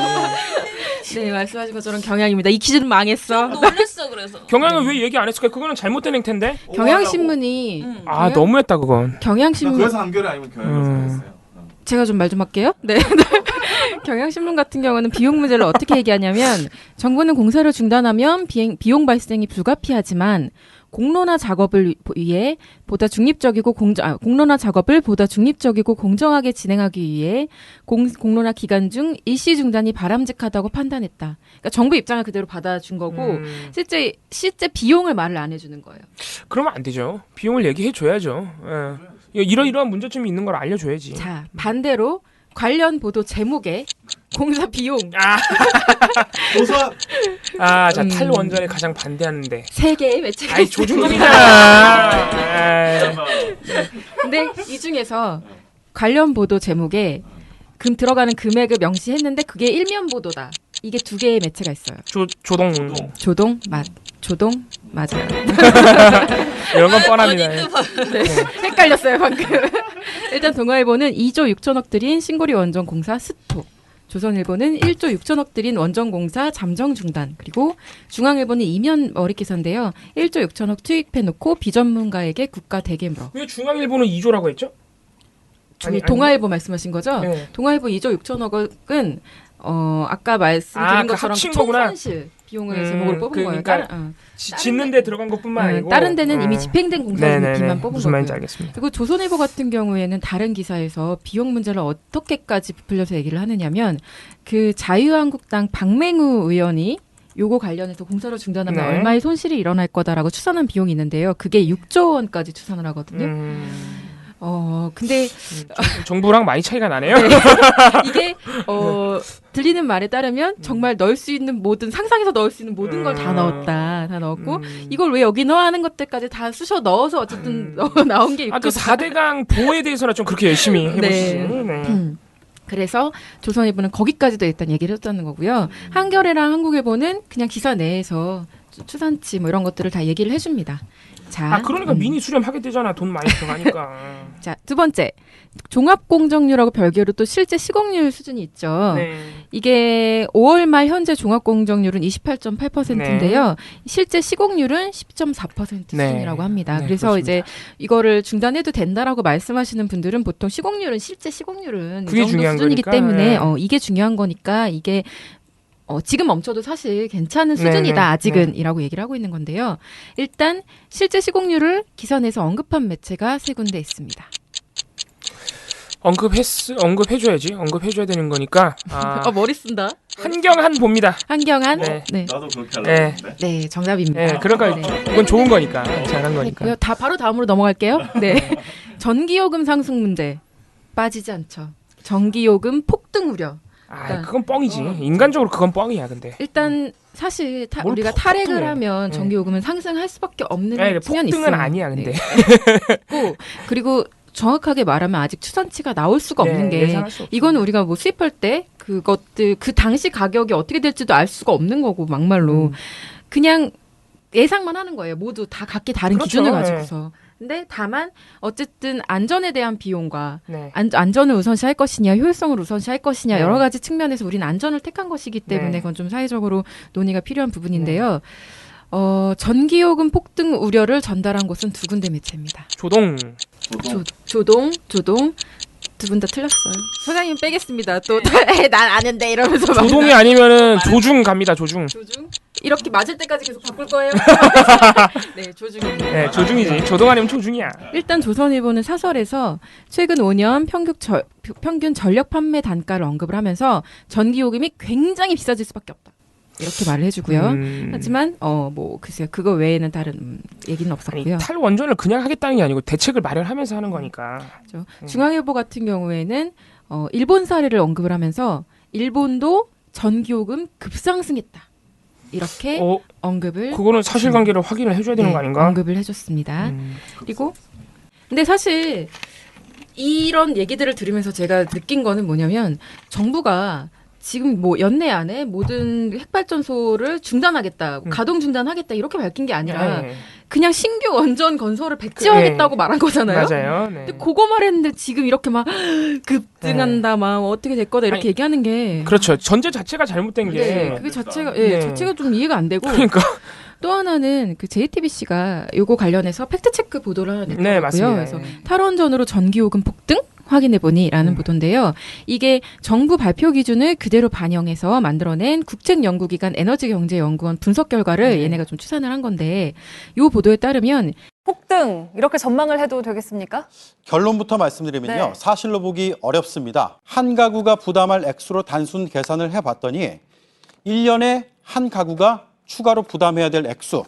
[SPEAKER 3] 네, 말씀하신 것처럼 경향입니다. 이 퀴즈는 망했어.
[SPEAKER 2] 놀랬어 그래서.
[SPEAKER 4] 경향은 왜 얘기 안 했을까? 그거는 잘못된 행태인데.
[SPEAKER 3] 경향신문이
[SPEAKER 4] 너무했다 그건.
[SPEAKER 3] 경향신문
[SPEAKER 11] 그래서 한겨레 아니면 경향을 했어요.
[SPEAKER 3] 제가 좀 말 좀 할게요. 네. 경향신문 같은 경우는 비용 문제를 어떻게 얘기하냐면 정부는 공사를 중단하면 비용 발생이 불가피하지만 공론화 작업을 위해 보다 중립적이고 공론화 작업을 보다 중립적이고 공정하게 진행하기 위해 공론화 기간 중 일시 중단이 바람직하다고 판단했다. 그러니까 정부 입장을 그대로 받아준 거고 실제 비용을 말을 안 해주는 거예요.
[SPEAKER 4] 그러면 안 되죠. 비용을 얘기해 줘야죠. 이러이러한 문제점이 있는 걸 알려줘야지.
[SPEAKER 3] 자, 반대로 관련 보도 제목에 공사 비용.
[SPEAKER 4] 자, 탈원전에 가장 반대하는데.
[SPEAKER 3] 세 개의 매체가.
[SPEAKER 4] 아이, 조중동이잖아.
[SPEAKER 3] 근데 이 중에서 관련 보도 제목에 들어가는 금액을 명시했는데 그게 일면 보도다. 이게 두 개의 매체가 있어요.
[SPEAKER 4] 조동
[SPEAKER 3] 맞아요.
[SPEAKER 4] 이런 건 뻔합니다.
[SPEAKER 3] 네, 헷갈렸어요 방금. 일단 동아일보는 2조 6천억 들인 신고리 원전 공사 스톱. 조선일보는 1조 6천억 들인 원전 공사 잠정 중단. 그리고 중앙일보는 이면 머리 기사인데요. 1조 6천억 투입해놓고 비전문가에게 국가 대개 물어.
[SPEAKER 4] 왜 중앙일보는 2조라고 했죠?
[SPEAKER 3] 동아일보 말씀하신 거죠?
[SPEAKER 4] 네.
[SPEAKER 3] 동아일보 2조 6천억은 아까 말씀드린 것처럼 총손실 비용을 제목으로 뽑은 거예요.
[SPEAKER 4] 그러니까 짓는 데 들어간 것뿐만 아니고
[SPEAKER 3] 다른 데는 이미 집행된 공사비만 뽑은
[SPEAKER 4] 무슨 말인지
[SPEAKER 3] 거고요.
[SPEAKER 4] 알겠습니다.
[SPEAKER 3] 그리고 조선일보 같은 경우에는 다른 기사에서 비용 문제를 어떻게까지 부풀려서 얘기를 하느냐면 그 자유한국당 박맹우 의원이 요거 관련해서 공사를 중단하면 얼마의 손실이 일어날 거다라고 추산한 비용이 있는데요. 그게 6조 원까지 추산을 하거든요. 근데
[SPEAKER 4] 정부랑 많이 차이가 나네요.
[SPEAKER 3] 네. 이게 들리는 말에 따르면 정말 넣을 수 있는 상상해서 넣을 수 있는 모든 걸 다 넣었고 이걸 왜 여기 넣어 하는 것들까지 다 쑤셔 넣어서 어쨌든 나온 게 있고.
[SPEAKER 4] 그 4대강 보호에 대해서는 좀 그렇게 열심히 해보시죠.
[SPEAKER 3] 그래서 조선일보는 거기까지도 일단 얘기를 했다는 거고요. 한겨레랑 한국일보는 그냥 기사 내에서 추산치 뭐 이런 것들을 다 얘기를 해줍니다. 자,
[SPEAKER 4] 그러니까 미니 수렴하게 되잖아. 돈 많이 들어가니까.
[SPEAKER 3] 자, 두 번째. 종합공정률하고 별개로 또 실제 시공률 수준이 있죠. 이게 5월 말 현재 종합공정률은 28.8%인데요. 실제 시공률은 10.4% 수준이라고 합니다. 그래서
[SPEAKER 4] 그렇습니다.
[SPEAKER 3] 이제 이거를 중단해도 된다라고 말씀하시는 분들은 보통 실제 시공률은 이 정도 수준이기
[SPEAKER 4] 거니까.
[SPEAKER 3] 때문에 이게 중요한 거니까 이게 지금 멈춰도 사실 괜찮은 수준이다, 아직은, 이라고 얘기를 하고 있는 건데요. 일단, 실제 시공률을 기사 내서 언급한 매체가 세 군데 있습니다.
[SPEAKER 4] 언급해줘야지. 언급해줘야 되는 거니까.
[SPEAKER 3] 머리 쓴다.
[SPEAKER 4] 한경한 봅니다.
[SPEAKER 3] 한경한?
[SPEAKER 4] 네.
[SPEAKER 11] 나도 그렇게 하려고 했는데.
[SPEAKER 3] 네, 정답입니다.
[SPEAKER 4] 네, 그러니까 그건 좋은 거니까. 잘한 거니까.
[SPEAKER 3] 바로 다음으로 넘어갈게요. 네. 전기요금 상승 문제. 빠지지 않죠. 전기요금 폭등 우려.
[SPEAKER 4] 그건 뻥이지. 인간적으로 그건 뻥이야, 근데.
[SPEAKER 3] 일단 사실 우리가 탈핵을 하면 전기요금은 상승할 수밖에 없는 측면이 있어요.
[SPEAKER 4] 폭등은 아니야, 근데.
[SPEAKER 3] 그리고 정확하게 말하면 아직 추산치가 나올 수가 없는 게 이거는 우리가 뭐 수입할 때 그것들 그 당시 가격이 어떻게 될지도 알 수가 없는 거고 막말로 그냥 예상만 하는 거예요. 모두 다 각기 다른
[SPEAKER 4] 그렇죠.
[SPEAKER 3] 기준을
[SPEAKER 4] 네.
[SPEAKER 3] 가지고서. 근데 다만 어쨌든 안전에 대한 비용과
[SPEAKER 4] 네.
[SPEAKER 3] 안전을 우선시할 것이냐 효율성을 우선시할 것이냐
[SPEAKER 4] 네.
[SPEAKER 3] 여러 가지 측면에서 우리는 안전을 택한 것이기 때문에
[SPEAKER 4] 네.
[SPEAKER 3] 그건 좀 사회적으로 논의가 필요한 부분인데요. 전기요금 폭등 우려를 전달한 곳은 두 군데 매체입니다.
[SPEAKER 4] 조동.
[SPEAKER 3] 조동 두 분 다 틀렸어요. 소장님 빼겠습니다. 또 난 아는데 이러면서 막.
[SPEAKER 4] 조동이 아니면은 조중 갑니다. 조중.
[SPEAKER 3] 이렇게 맞을 때까지 계속 바꿀 거예요? 네, 조중입니다.
[SPEAKER 4] 네, 조중이지. 조동 아니면 조중이야.
[SPEAKER 3] 일단 조선일보는 사설에서 최근 5년 평균 전력 판매 단가를 언급을 하면서 전기요금이 굉장히 비싸질 수밖에 없다. 이렇게 말을 해주고요. 하지만 뭐 글쎄요, 그거 외에는 다른 얘기는 없었고요.
[SPEAKER 4] 아니, 탈원전을 그냥 하겠다는 게 아니고 대책을 마련하면서 하는 거니까.
[SPEAKER 3] 그렇죠. 중앙일보 같은 경우에는 일본 사례를 언급을 하면서 일본도 전기요금 급상승했다. 이렇게 언급을.
[SPEAKER 4] 그거는 사실관계를 확인을 해줘야 되는 거 아닌가?
[SPEAKER 3] 언급을 해줬습니다. 그리고 근데 사실 이런 얘기들을 들으면서 제가 느낀 거는 뭐냐면 정부가 지금 뭐 연내 안에 모든 핵발전소를 중단하겠다, 가동 중단하겠다 이렇게 밝힌 게 아니라 그냥 신규 원전 건설을 백지화하겠다고 말한 거잖아요.
[SPEAKER 4] 맞아요.
[SPEAKER 3] 근데 그거 말했는데 지금 이렇게 막 급등한다, 막 어떻게 될 거다 이렇게 얘기하는 게
[SPEAKER 4] 그렇죠. 전제 자체가 잘못된 게.
[SPEAKER 3] 네, 그게 자체가 자체가 좀 이해가 안 되고.
[SPEAKER 4] 그러니까.
[SPEAKER 3] 또 하나는 그 JTBC가 요거 관련해서 팩트 체크 보도를 하나 냈더라고요.
[SPEAKER 4] 네, 맞습니다.
[SPEAKER 3] 그래서 탈원전으로 전기요금 폭등 확인해보니라는 보도인데요. 이게 정부 발표 기준을 그대로 반영해서 만들어낸 국책연구기관 에너지경제연구원 분석 결과를 얘네가 좀 추산을 한 건데 요 보도에 따르면
[SPEAKER 17] 폭등 이렇게 전망을 해도 되겠습니까?
[SPEAKER 18] 결론부터 말씀드리면요.
[SPEAKER 17] 네.
[SPEAKER 18] 사실로 보기 어렵습니다. 한 가구가 부담할 액수로 단순 계산을 해봤더니 1년에 한 가구가 추가로 부담해야 될 액수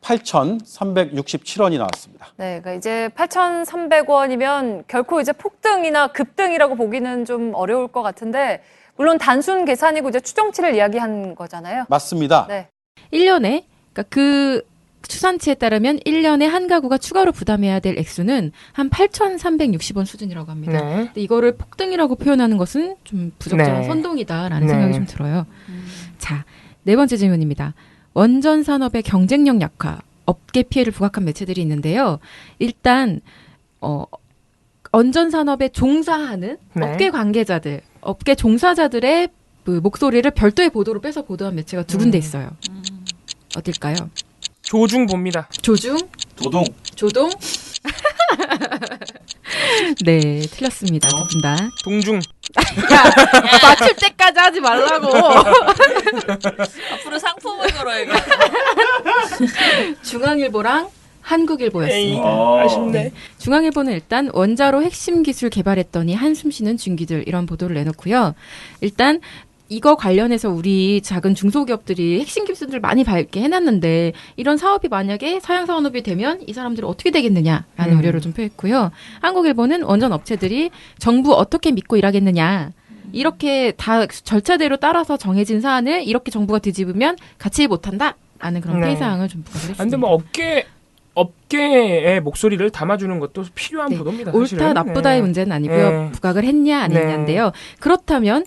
[SPEAKER 18] 8,367원이 나왔습니다.
[SPEAKER 17] 네, 그러니까 이제 8,300원이면 결코 이제 폭등이나 급등이라고 보기는 좀 어려울 것 같은데 물론 단순 계산이고 이제 추정치를 이야기한 거잖아요.
[SPEAKER 18] 맞습니다.
[SPEAKER 17] 네.
[SPEAKER 3] 1년에 그러니까 그 추산치에 따르면 1년에 한 가구가 추가로 부담해야 될 액수는 한 8,360원 수준이라고 합니다.
[SPEAKER 4] 네.
[SPEAKER 3] 근데 이거를 폭등이라고 표현하는 것은 좀 부적절한
[SPEAKER 4] 네.
[SPEAKER 3] 선동이다라는
[SPEAKER 4] 네.
[SPEAKER 3] 생각이 좀 들어요. 자, 네 번째 질문입니다. 원전 산업의 경쟁력 약화, 업계 피해를 부각한 매체들이 있는데요. 일단 원전 산업에 종사하는 업계 관계자들, 업계 종사자들의 그 목소리를 별도의 보도로 빼서 보도한 매체가 두 군데 있어요. 어딜까요?
[SPEAKER 4] 조중 봅니다.
[SPEAKER 3] 조중? 조동? 네, 틀렸습니다. 두 분 다.
[SPEAKER 4] 동중.
[SPEAKER 3] 야, 맞출 때까지 하지 말라고.
[SPEAKER 2] 앞으로 상품을 걸어야겠다.
[SPEAKER 3] 중앙일보랑 한국일보였습니다.
[SPEAKER 4] 아쉽네.
[SPEAKER 3] 중앙일보는 일단 원자로 핵심 기술 개발했더니 한숨 쉬는 중기들 이런 보도를 내놓고요. 일단 이거 관련해서 우리 작은 중소기업들이 핵심 기술들 많이 밝게 해놨는데 이런 사업이 만약에 사양산업이 되면 이 사람들은 어떻게 되겠느냐라는 우려를 좀 표했고요. 한국일보는 원전 업체들이 정부 어떻게 믿고 일하겠느냐. 이렇게 다 절차대로 따라서 정해진 사안을 이렇게 정부가 뒤집으면 같이 일 못한다. 라는 그런
[SPEAKER 4] 네.
[SPEAKER 3] 피해사항을 좀 부각을 했습니다.
[SPEAKER 4] 근데 뭐 업계의 목소리를 담아주는 것도 필요한 보도입니다.
[SPEAKER 3] 옳다
[SPEAKER 4] 사실은.
[SPEAKER 3] 나쁘다의
[SPEAKER 4] 네.
[SPEAKER 3] 문제는 아니고요.
[SPEAKER 4] 네.
[SPEAKER 3] 부각을 했냐 안
[SPEAKER 4] 네.
[SPEAKER 3] 했냐인데요. 그렇다면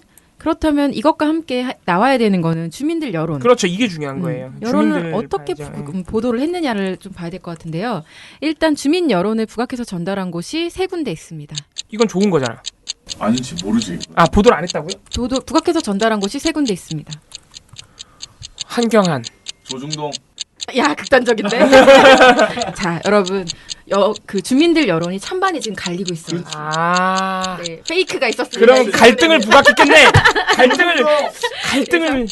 [SPEAKER 3] 이것과 함께 나와야 되는 거는 주민들 여론.
[SPEAKER 4] 그렇죠. 이게 중요한 거예요.
[SPEAKER 3] 여론을
[SPEAKER 4] 주민들
[SPEAKER 3] 어떻게
[SPEAKER 4] 봐야죠.
[SPEAKER 3] 보도를 했느냐를 좀 봐야 될 것 같은데요. 일단 주민 여론을 부각해서 전달한 곳이 세 군데 있습니다.
[SPEAKER 4] 이건 좋은 거잖아.
[SPEAKER 19] 아니지 모르지.
[SPEAKER 4] 아 보도를 안 했다고요?
[SPEAKER 3] 부각해서 전달한 곳이 세 군데 있습니다.
[SPEAKER 4] 한경한.
[SPEAKER 19] 조중동.
[SPEAKER 3] 야 극단적인데. 자 여러분 그 주민들 여론이 찬반이 지금 갈리고 있어요.
[SPEAKER 4] 아.
[SPEAKER 3] 네, 페이크가 있었습니다.
[SPEAKER 4] 그럼 갈등을 부각했겠네. 갈등을.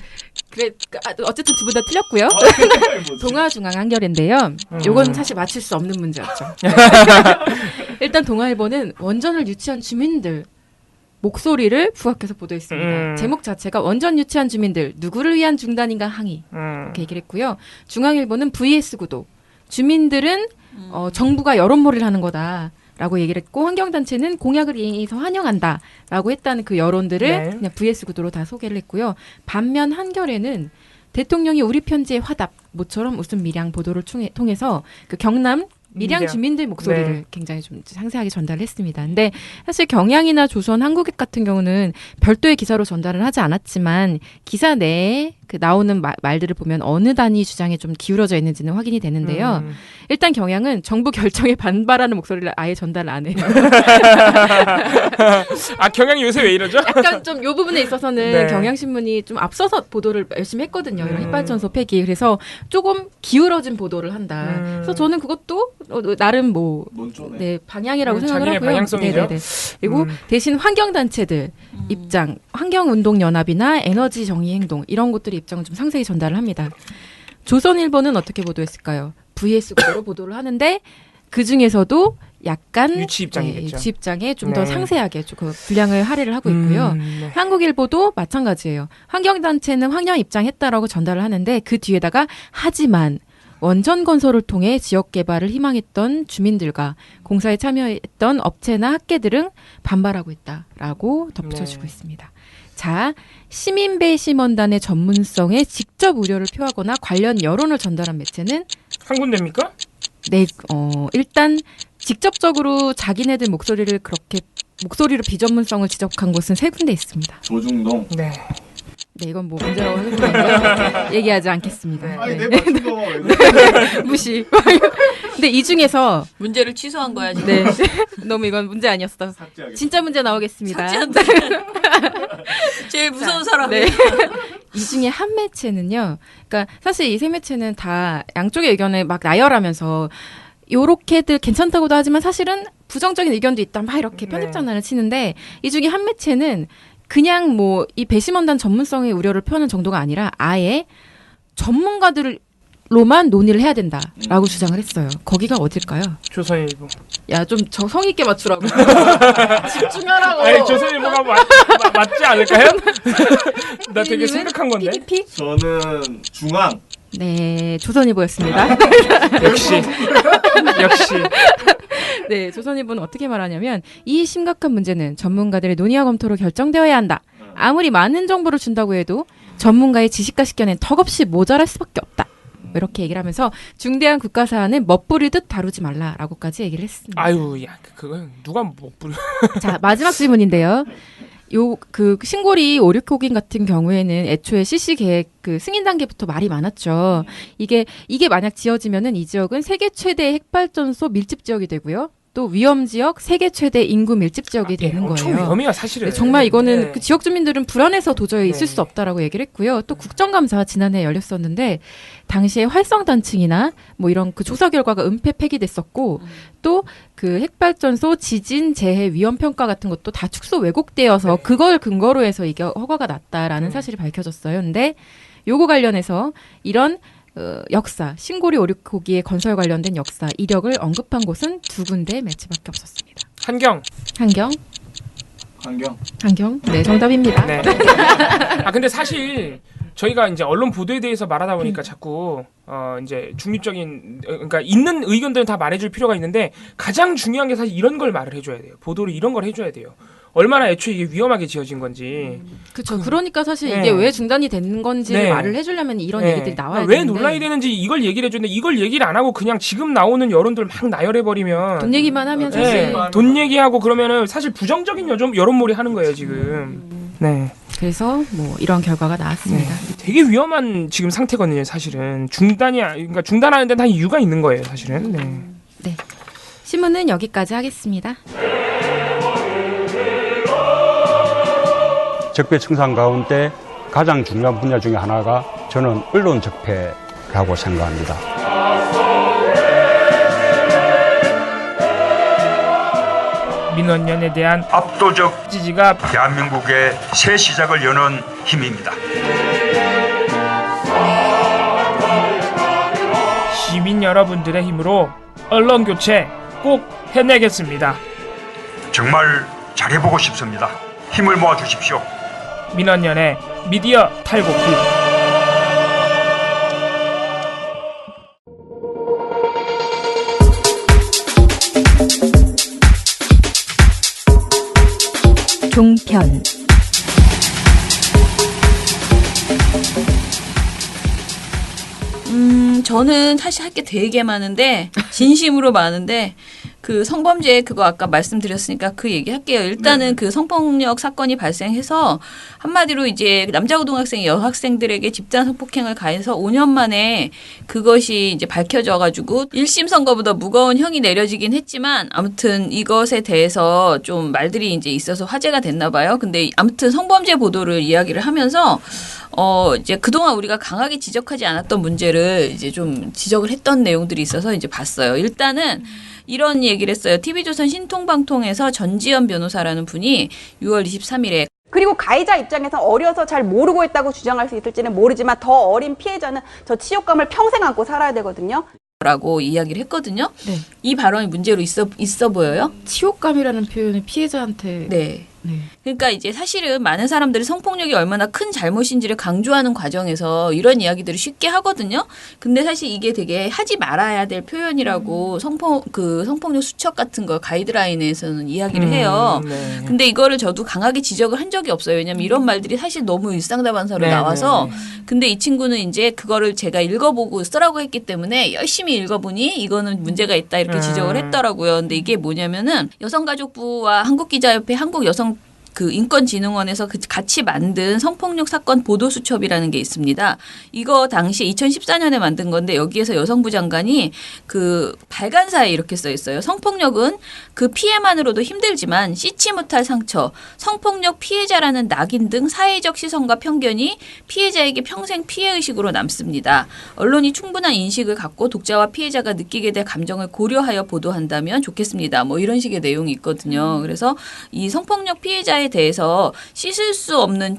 [SPEAKER 3] 그래 어쨌든 두 분 다 틀렸고요. 동아중앙 한겨레인데요. 요건 사실 맞출 수 없는 문제였죠. 일단 동아일보는 원전을 유치한 주민들 목소리를 부각해서 보도했습니다. 제목 자체가 원전 유치한 주민들 누구를 위한 중단인가 항의 이렇게 얘기를 했고요. 중앙일보는 VS 구도 주민들은 정부가 여론몰이를 하는 거다라고 얘기를 했고 환경단체는 공약을 이행해서 환영한다라고 했다는 그 여론들을 그냥 VS 구도로 다 소개를 했고요. 반면 한겨레는 대통령이 우리 편지의 화답 모처럼 웃음 밀양 보도를 통해서 그 경남 밀양 주민들 목소리를
[SPEAKER 4] 네.
[SPEAKER 3] 굉장히 좀 상세하게 전달을 했습니다. 근데 사실 경향이나 조선, 한국일 같은 경우는 별도의 기사로 전달을 하지 않았지만 기사 내에 그 나오는 말들을 보면 어느 단위 주장에 좀 기울어져 있는지는 확인이 되는데요. 일단 경향은 정부 결정에 반발하는 목소리를 아예 전달을 안 해요.
[SPEAKER 4] 아, 경향이 요새 왜 이러죠?
[SPEAKER 3] 약간 좀 요 부분에 있어서는
[SPEAKER 4] 네.
[SPEAKER 3] 경향신문이 좀 앞서서 보도를 열심히 했거든요. 이런 휘발전소 폐기. 그래서 조금 기울어진 보도를 한다. 그래서 저는 그것도 나름 뭐 네, 방향이라고 생각을
[SPEAKER 4] 자기네
[SPEAKER 3] 하고요.
[SPEAKER 4] 방향성이죠.
[SPEAKER 3] 네네네. 그리고 대신 환경단체들 입장, 환경운동연합이나 에너지정의행동 이런 것들의 입장을 좀 상세히 전달을 합니다. 조선일보는 어떻게 보도했을까요? VS 구도로 보도를 하는데 그 중에서도 약간
[SPEAKER 4] 유치 입장이겠죠.
[SPEAKER 3] 네, 유치 입장에 좀 더
[SPEAKER 4] 네.
[SPEAKER 3] 상세하게 그 분량을 할애를 하고 있고요.
[SPEAKER 4] 네.
[SPEAKER 3] 한국일보도 마찬가지예요. 환경단체는 환경 입장했다라고 전달을 하는데 그 뒤에다가 하지만 원전 건설을 통해 지역 개발을 희망했던 주민들과 공사에 참여했던 업체나 학계들은 반발하고 있다라고 덧붙여주고 있습니다. 자, 시민배심원단의 전문성에 직접 우려를 표하거나 관련 여론을 전달한 매체는
[SPEAKER 4] 한 군데입니까?
[SPEAKER 3] 네, 일단 직접적으로 자기네들 목소리로 비전문성을 지적한 곳은 3군데 있습니다.
[SPEAKER 19] 조중동.
[SPEAKER 4] 네.
[SPEAKER 3] 네, 이건 뭐 문제라고 생각하고요. 얘기하지 않겠습니다.
[SPEAKER 19] 아니,
[SPEAKER 3] 네.
[SPEAKER 19] 내 맞춘 거
[SPEAKER 3] 무시. 근데 이 중에서
[SPEAKER 2] 문제를 취소한 거야 지금.
[SPEAKER 3] 네. 너무 이건 문제 아니었어. 진짜 문제 나오겠습니다.
[SPEAKER 2] 삭제한다. 제일 무서운 사람.
[SPEAKER 3] 네. 이 중에 한 매체는요. 그러니까 사실 이 세 매체는 다 양쪽의 의견을 막 나열하면서 요렇게들 괜찮다고도 하지만 사실은 부정적인 의견도 있다. 막 이렇게 편집 장난을 치는데 이 중에 한 매체는 그냥 뭐 이 배심원단 전문성의 우려를 표하는 정도가 아니라 아예 전문가들로만 논의를 해야 된다라고 주장을 했어요. 거기가 어딜까요?
[SPEAKER 4] 조선일보.
[SPEAKER 3] 야, 좀 저 성의 있게 맞추라고. 집중하라고.
[SPEAKER 4] 아니, 조선일보가 맞지 않을까요? 나 되게 생각한 건데.
[SPEAKER 3] PDP?
[SPEAKER 19] 저는 중앙.
[SPEAKER 3] 네, 조선일보였습니다.
[SPEAKER 4] 역시.
[SPEAKER 3] 네, 조선일보는 어떻게 말하냐면 이 심각한 문제는 전문가들의 논의와 검토로 결정되어야 한다. 아무리 많은 정보를 준다고 해도 전문가의 지식과 식견엔 턱없이 모자랄 수밖에 없다. 이렇게 얘기를 하면서 중대한 국가 사안은 멋부리듯 다루지 말라라고까지 얘기를 했습니다.
[SPEAKER 4] 아유, 야, 그건 누가 멋부려.
[SPEAKER 3] 자, 마지막 질문인데요. 신고리 569긴 같은 경우에는 애초에 실시 계획 승인 단계부터 말이 많았죠. 이게 만약 지어지면은 이 지역은 세계 최대 핵발전소 밀집 지역이 되고요. 또 위험 지역, 세계 최대 인구 밀집 지역이 되는 거예요.
[SPEAKER 4] 엄청 위험해요, 사실은.
[SPEAKER 3] 네, 정말 이거는
[SPEAKER 4] 네.
[SPEAKER 3] 그 지역 주민들은 불안해서 도저히 있을 수 없다라고 얘기를 했고요. 또 국정감사 지난해 열렸었는데 당시에 활성 단층이나 뭐 이런 그 조사 결과가 은폐 폐기됐었고 또 그 핵발전소 지진 재해 위험 평가 같은 것도 다 축소 왜곡되어서 그걸 근거로 해서 이게 허가가 났다라는 사실이 밝혀졌어요. 근데 요거 관련해서 이런 역사, 신고리 569기의 건설 관련된 역사, 이력을 언급한 곳은 2군데 매체밖에 없었습니다.
[SPEAKER 4] 한경.
[SPEAKER 3] 네, 정답입니다.
[SPEAKER 4] 네. 아, 근데 사실 저희가 이제 언론 보도에 대해서 말하다 보니까 자꾸 이제 중립적인, 그러니까 있는 의견들은 다 말해줄 필요가 있는데 가장 중요한 게 사실 이런 걸 말을 해줘야 돼요. 보도를 이런 걸 해줘야 돼요. 얼마나 애초에 이게 위험하게 지어진 건지.
[SPEAKER 3] 그렇죠. 그러니까 사실
[SPEAKER 4] 네.
[SPEAKER 3] 이게 왜 중단이 되는 건지를
[SPEAKER 4] 네.
[SPEAKER 3] 말을 해주려면 이런
[SPEAKER 4] 네.
[SPEAKER 3] 얘기들이 나와야
[SPEAKER 4] 왜
[SPEAKER 3] 되는데
[SPEAKER 4] 논란이 되는지 이걸 얘기를 해주는데 이걸 얘기를 안 하고 그냥 지금 나오는 여론들 막 나열해버리면
[SPEAKER 3] 돈 얘기만 하면 사실
[SPEAKER 4] 돈 얘기하고 그러면은 사실 부정적인 여론몰이 하는 거예요 지금. 네.
[SPEAKER 3] 그래서 뭐 이런 결과가 나왔습니다.
[SPEAKER 4] 되게 위험한 지금 상태거든요 사실은. 그러니까 중단하는 데는 다 이유가 있는 거예요 사실은. 네.
[SPEAKER 3] 네. 신문은 여기까지 하겠습니다.
[SPEAKER 20] 적폐 청산 가운데 가장 중요한 분야 중에 하나가 저는 언론 적폐라고 생각합니다.
[SPEAKER 4] 민원연에 대한
[SPEAKER 7] 압도적
[SPEAKER 4] 지지가
[SPEAKER 7] 대한민국의 새 시작을 여는 힘입니다.
[SPEAKER 4] 시민 여러분들의 힘으로 언론 교체 꼭 해내겠습니다.
[SPEAKER 7] 정말 잘해보고 싶습니다. 힘을 모아 주십시오.
[SPEAKER 4] 민원연의 미디어 탈곡기.
[SPEAKER 1] 종편.
[SPEAKER 2] 저는 사실 할 게 되게 많은데 진심으로 많은데 그 성범죄 그거 아까 말씀드렸으니까 그 얘기할게요. 일단은 그 성폭력 사건이 발생해서 한마디로 이제 남자 고등학생 여학생들에게 집단 성폭행을 가해서 5년 만에 그것이 이제 밝혀져가지고 1심 선고보다 무거운 형이 내려지긴 했지만 아무튼 이것에 대해서 좀 말들이 이제 있어서 화제가 됐나 봐요. 근데 아무튼 성범죄 보도를 이야기를 하면서 이제 그동안 우리가 강하게 지적하지 않았던 문제를 이제 좀 지적을 했던 내용들이 있어서 이제 봤어요. 일단은 이런 얘기를 했어요. TV조선 신통방통에서 전지현 변호사라는 분이 6월 23일에
[SPEAKER 21] 그리고 가해자 입장에서 어려서 잘 모르고 했다고 주장할 수 있을지는 모르지만 더 어린 피해자는 저 치욕감을 평생 안고 살아야 되거든요.
[SPEAKER 2] 라고 이야기를 했거든요. 네. 이 발언이 문제로 있어 보여요?
[SPEAKER 3] 치욕감이라는 표현을 피해자한테
[SPEAKER 2] 네. 그러니까 이제 사실은 많은 사람들이 성폭력이 얼마나 큰 잘못인지를 강조하는 과정에서 이런 이야기들을 쉽게 하거든요. 근데 사실 이게 되게 하지 말아야 될 표현이라고 성폭력 수첩 같은 거 가이드라인에서는 이야기를 해요.
[SPEAKER 4] 네.
[SPEAKER 2] 근데 이거를 저도 강하게 지적을 한 적이 없어요. 왜냐면 이런 말들이 사실 너무 일상다반사로
[SPEAKER 4] 네,
[SPEAKER 2] 나와서
[SPEAKER 4] 네, 네.
[SPEAKER 2] 근데 이 친구는 이제 그거를 제가 읽어보고 쓰라고 했기 때문에 열심히 읽어보니 이거는 문제가 있다 이렇게 지적을 했더라고요. 근데 이게 뭐냐면은 여성가족부와 한국기자협회 한국여성 인권진흥원에서 같이 만든 성폭력 사건 보도수첩이라는 게 있습니다. 이거 당시 2014년에 만든 건데 여기에서 여성부 장관이 그 발간사에 이렇게 써 있어요. 성폭력은 그 피해만으로도 힘들지만 씻지 못할 상처, 성폭력 피해자라는 낙인 등 사회적 시선과 편견이 피해자에게 평생 피해의식으로 남습니다. 언론이 충분한 인식을 갖고 독자와 피해자가 느끼게 될 감정을 고려하여 보도한다면 좋겠습니다. 뭐 이런 식의 내용이 있거든요. 그래서 이 성폭력 피해자에 대해서 씻을 수 없는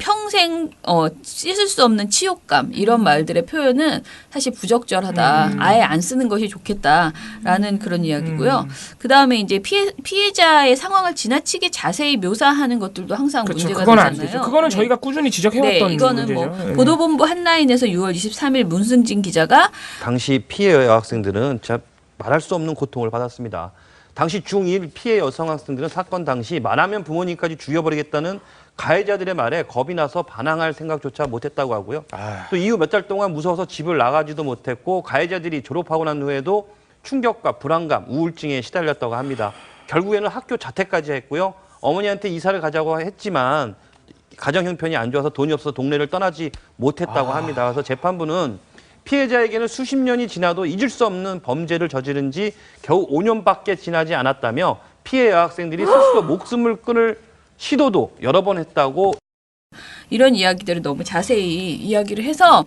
[SPEAKER 2] 씻을 수 없는 치욕감 이런 말들의 표현은 사실 부적절하다. 아예 안 쓰는 것이 좋겠다라는 그런 이야기고요. 그 다음에 이제 피해자의 상황을 지나치게 자세히 묘사하는 것들도 항상
[SPEAKER 4] 그렇죠.
[SPEAKER 2] 문제가
[SPEAKER 4] 그건 안
[SPEAKER 2] 되잖아요.
[SPEAKER 4] 되죠. 그거는 저희가 꾸준히 지적해왔던
[SPEAKER 2] 네, 이거는
[SPEAKER 4] 문제죠.
[SPEAKER 2] 뭐 보도본부 한라인에서 6월 23일 문승진 기자가
[SPEAKER 22] 당시 피해 여학생들은 진짜 말할 수 없는 고통을 받았습니다. 당시 중1 피해 여성 학생들은 사건 당시 말하면 부모님까지 죽여버리겠다는 가해자들의 말에 겁이 나서 반항할 생각조차 못했다고 하고요. 또 이후 몇 달 동안 무서워서 집을 나가지도 못했고 가해자들이 졸업하고 난 후에도 충격과 불안감, 우울증에 시달렸다고 합니다. 결국에는 학교 자퇴까지 했고요. 어머니한테 이사를 가자고 했지만 가정 형편이 안 좋아서 돈이 없어서 동네를 떠나지 못했다고 합니다. 그래서 재판부는 피해자에게는 수십 년이 지나도 잊을 수 없는 범죄를 저지른 지 겨우 5년밖에 지나지 않았다며 피해 여학생들이 스스로 목숨을 끊을 시도도 여러 번 했다고
[SPEAKER 2] 이런 이야기들을 너무 자세히 이야기를 해서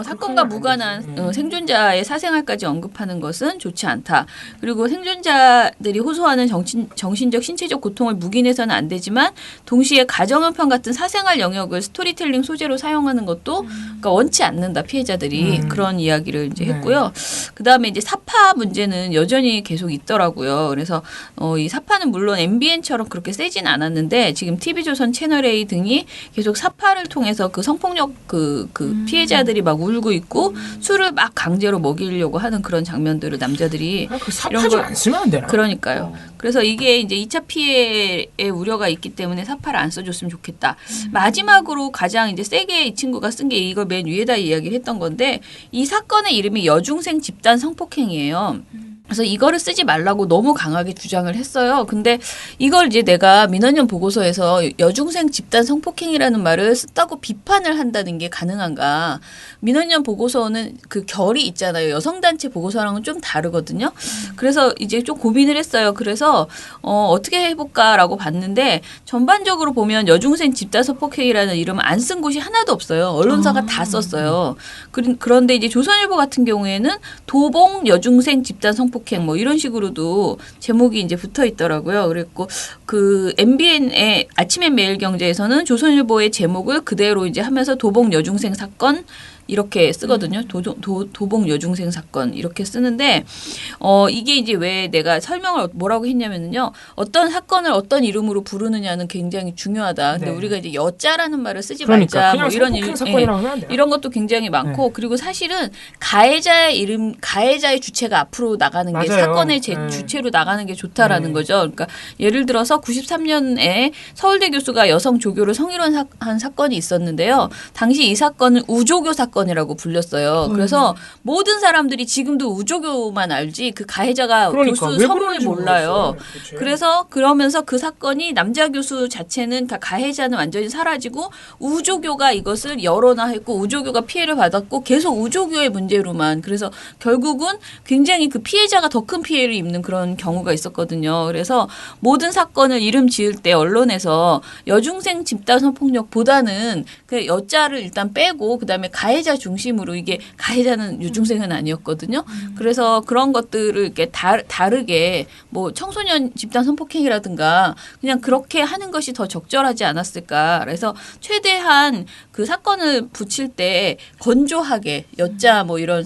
[SPEAKER 2] 사건과 무관한 생존자의 사생활까지 언급하는 것은 좋지 않다. 그리고 생존자들이 호소하는 정신적, 신체적 고통을 묵인해서는 안 되지만 동시에 가정형편 같은 사생활 영역을 스토리텔링 소재로 사용하는 것도 그러니까 원치 않는다. 피해자들이 그런 이야기를 이제 했고요. 그다음에 이제 사파 문제는 여전히 계속 있더라고요. 그래서 이 사파는 물론 MBN처럼 그렇게 세진 않았는데 지금 TV조선 채널A 등이 계속 사파를 통해서 그 성폭력 피해자들이 막 울고 있고 술을 막 강제로 먹이려고 하는 그런 장면들을 남자들이
[SPEAKER 4] 그 사파 좀 안 쓰면 안 되나?
[SPEAKER 2] 그러니까요. 그래서 이게 이제 2차 피해의 우려가 있기 때문에 사파를 안 써줬으면 좋겠다. 마지막으로 가장 이제 세게 이 친구가 쓴 게 이걸 맨 위에다 이야기를 했던 건데 이 사건의 이름이 여중생 집단 성폭행이에요. 그래서 이거를 쓰지 말라고 너무 강하게 주장을 했어요. 근데 이걸 이제 내가 민원연 보고서에서 여중생 집단 성폭행이라는 말을 썼다고 비판을 한다는 게 가능한가. 민원연 보고서는 그 결이 있잖아요. 여성단체 보고서랑은 좀 다르거든요. 그래서 이제 좀 고민을 했어요. 그래서 어떻게 해볼까라고 봤는데 전반적으로 보면 여중생 집단 성폭행이라는 이름을 안 쓴 곳이 하나도 없어요. 언론사가 다 썼어요. 그런데 이제 조선일보 같은 경우에는 도봉 여중생 집단 성폭행 뭐 이런 식으로도 제목이 이제 붙어 있더라고요. 그랬고 그 MBN의 아침엔 매일경제에서는 조선일보의 제목을 그대로 이제 하면서 도봉 여중생 사건 이렇게 쓰거든요. 도봉 여중생 사건 이렇게 쓰는데 이게 이제 왜 내가 설명을 뭐라고 했냐면요. 어떤 사건을 어떤 이름으로 부르느냐는 굉장히 중요하다. 근데
[SPEAKER 4] 네.
[SPEAKER 2] 우리가 이제 여자라는 말을 쓰지
[SPEAKER 4] 그러니까,
[SPEAKER 2] 말자. 뭐 이런 이런 것도 굉장히 많고 그리고 사실은 가해자의 주체가 앞으로 나가는 게
[SPEAKER 4] 맞아요.
[SPEAKER 2] 사건의 주체로 나가는 게 좋다라는 거죠. 그러니까 예를 들어서 93년에 서울대 교수가 여성 조교를 성희롱한 사건이 있었는데요. 당시 이 사건은 우조교 사건 사건이라고 불렸어요. 그래서 모든 사람들이 지금도 우조교만 알지 그 가해자가
[SPEAKER 4] 그러니까,
[SPEAKER 2] 교수
[SPEAKER 4] 왜
[SPEAKER 2] 성을
[SPEAKER 4] 그런지
[SPEAKER 2] 몰라요.
[SPEAKER 4] 모르겠어요.
[SPEAKER 2] 그래서 그러면서 그 사건이 남자 교수 자체는 다 가해자는 완전히 사라지고 우조교가 이것을 열어놔했고 우조교가 피해를 받았고 계속 우조교의 문제로만 그래서 결국은 굉장히 그 피해자가 더 큰 피해를 입는 그런 경우가 있었거든요. 그래서 모든 사건을 이름 지을 때 언론에서 여중생 집단 성폭력보다는 그 여자를 일단 빼고 그다음에 가해자 중심으로 이게 가해자는 여중생은 아니었거든요. 그래서 그런 것들을 이렇게 다르게 뭐 청소년 집단 성폭행이라든가 그냥 그렇게 하는 것이 더 적절하지 않았을까. 그래서 최대한 그 사건을 붙일 때 건조하게 여자 뭐 이런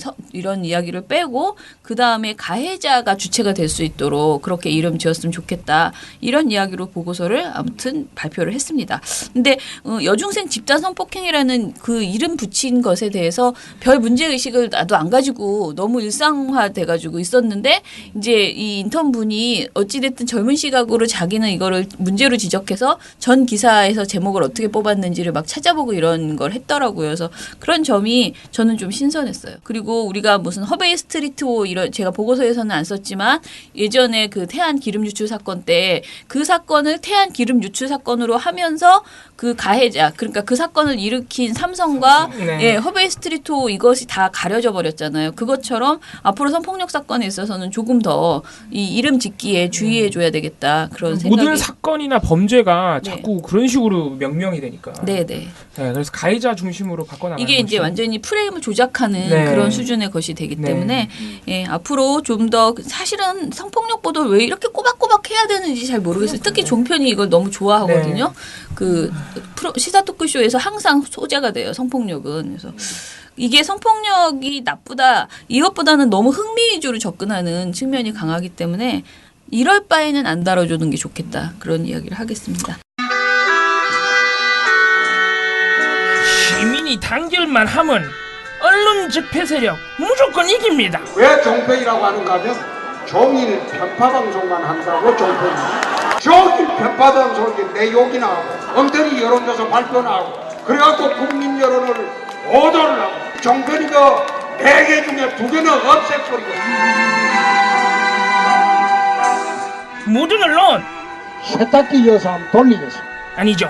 [SPEAKER 2] 이야기를 빼고 그다음에 가해자가 주체가 될 수 있도록 그렇게 이름 지었으면 좋겠다. 이런 이야기로 보고서를 아무튼 발표를 했습니다. 근데 여중생 집단 성폭행이라는 그 이름 붙인 것에 대해서 별 문제의식을 나도 안 가지고 너무 일상화돼 가지고 있었는데 이제 이 인턴분이 어찌됐든 젊은 시각으로 자기는 이거를 문제로 지적해서 전 기사에서 제목을 어떻게 뽑았는지를 막 찾아보고 이런 걸 했더라고요. 그래서 그런 점이 저는 좀 신선했어요. 그리고 우리가 무슨 허베이 스트리트호 이런 제가 보고서에서는 안 썼지만 예전에 그 태안 기름 유출 사건 때 그 사건을 태안 기름 유출 사건으로 하면서 그 가해자 그러니까 그 사건을 일으킨 삼성과 예, 허베이 스트리트호 이것이 다 가려져 버렸잖아요. 그것처럼 앞으로 성폭력 사건에 있어서는 조금 더 이 이름 짓기에 주의해줘야 되겠다 그런 생각이.
[SPEAKER 4] 모든 사건이나 범죄가 자꾸 그런 식으로 명명이 되니까.
[SPEAKER 2] 네네.
[SPEAKER 4] 네, 그래서 가해자 중심으로 바꿔나가는
[SPEAKER 2] 이게 이제 완전히 프레임을 조작하는 그런 수준의 것이 되기 때문에 예, 앞으로 좀 더 사실은 성폭력 보도 왜 이렇게 꼬박꼬박 해야 되는지 잘 모르겠어요. 특히 종편이 이걸 너무 좋아하거든요. 그 시사 토크쇼에서 항상 소재가 돼요. 성폭력은. 그래서 이게 성폭력이 나쁘다 이것보다는 너무 흥미 위주로 접근하는 측면이 강하기 때문에 이럴 바에는 안 다뤄주는 게 좋겠다. 그런 이야기를 하겠습니다.
[SPEAKER 4] 시민이 단결만 하면 언론 집회 세력 무조건 이깁니다.
[SPEAKER 5] 왜 종편이라고 하는가 하면 종일 편파방송만 한다고 종편이 종일 편파방송이 내 욕이나 하고 엉터리 여론조사 발표나 하고 그래갖고 국민 여론을 오도를 하고 종편이 그 4개 중에 2개는 없애버리고
[SPEAKER 4] 모든 언론
[SPEAKER 5] 세탁기 이어서 한번 돌리겠습니다.
[SPEAKER 4] 아니죠.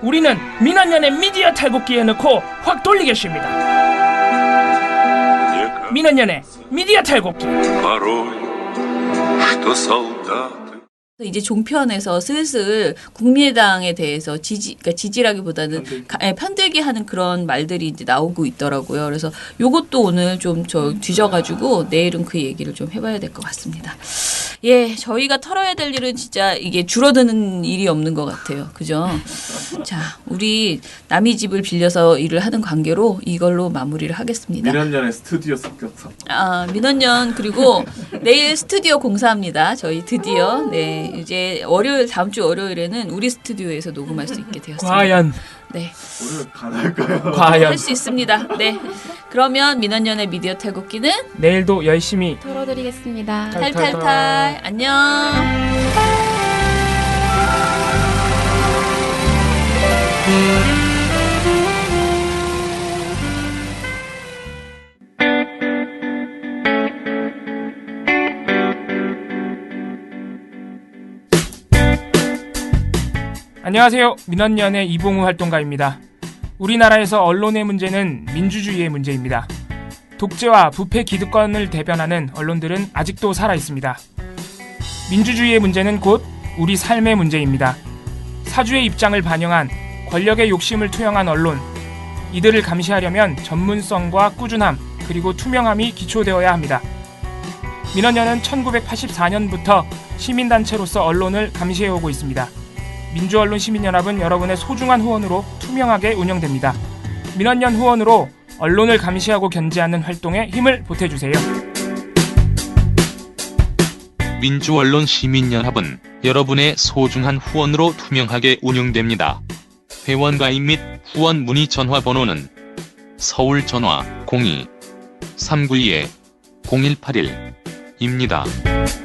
[SPEAKER 4] 우리는 민원연의 미디어 탈곡기에 넣고 확 돌리겠습니다. 민원연의 미디어 탈곡기.
[SPEAKER 2] 이제 종편에서 슬슬 국민의당에 대해서 그러니까 지지라기보다는 편들게 하는 그런 말들이 이제 나오고 있더라고요. 그래서 요것도 오늘 좀 뒤져가지고 내일은 그 얘기를 좀 해봐야 될 것 같습니다. 예, 저희가 털어야 될 일은 진짜 이게 줄어드는 일이 없는 것 같아요. 그죠? 자, 우리 남의 집을 빌려서 일을 하는 관계로 이걸로 마무리를 하겠습니다.
[SPEAKER 19] 민원연의 스튜디오 습격사.
[SPEAKER 2] 민원연 그리고 내일 스튜디오 공사합니다. 저희 드디어 네 이제 다음 주 월요일에는 우리 스튜디오에서 녹음할 수 있게 되었습니다.
[SPEAKER 4] 과연.
[SPEAKER 2] 네.
[SPEAKER 19] 오늘 가능할까요?
[SPEAKER 4] 과연.
[SPEAKER 2] 할 수 있습니다. 네. 그러면 민원연의 미디어 탈곡기는
[SPEAKER 4] 내일도 열심히
[SPEAKER 3] 털어드리겠습니다.
[SPEAKER 2] 탈탈탈. 안녕.
[SPEAKER 4] 안녕하세요. 민원연의 이봉우 활동가입니다. 우리나라에서 언론의 문제는 민주주의의 문제입니다. 독재와 부패 기득권을 대변하는 언론들은 아직도 살아있습니다. 민주주의의 문제는 곧 우리 삶의 문제입니다. 사주의 입장을 반영한 권력의 욕심을 투영한 언론, 이들을 감시하려면 전문성과 꾸준함 그리고 투명함이 기초되어야 합니다. 민원연은 1984년부터 시민단체로서 언론을 감시해오고 있습니다. 민주언론 시민연합은 여러분의 소중한 후원으로 투명하게 운영됩니다. 민원연 후원으로 언론을 감시하고 견제하는 활동에 힘을 보태주세요.
[SPEAKER 8] 민주언론 시민연합은 여러분의 소중한 후원으로 투명하게 운영됩니다. 회원 가입 및 후원 문의 전화번호는 서울 전화 02-392-0181입니다.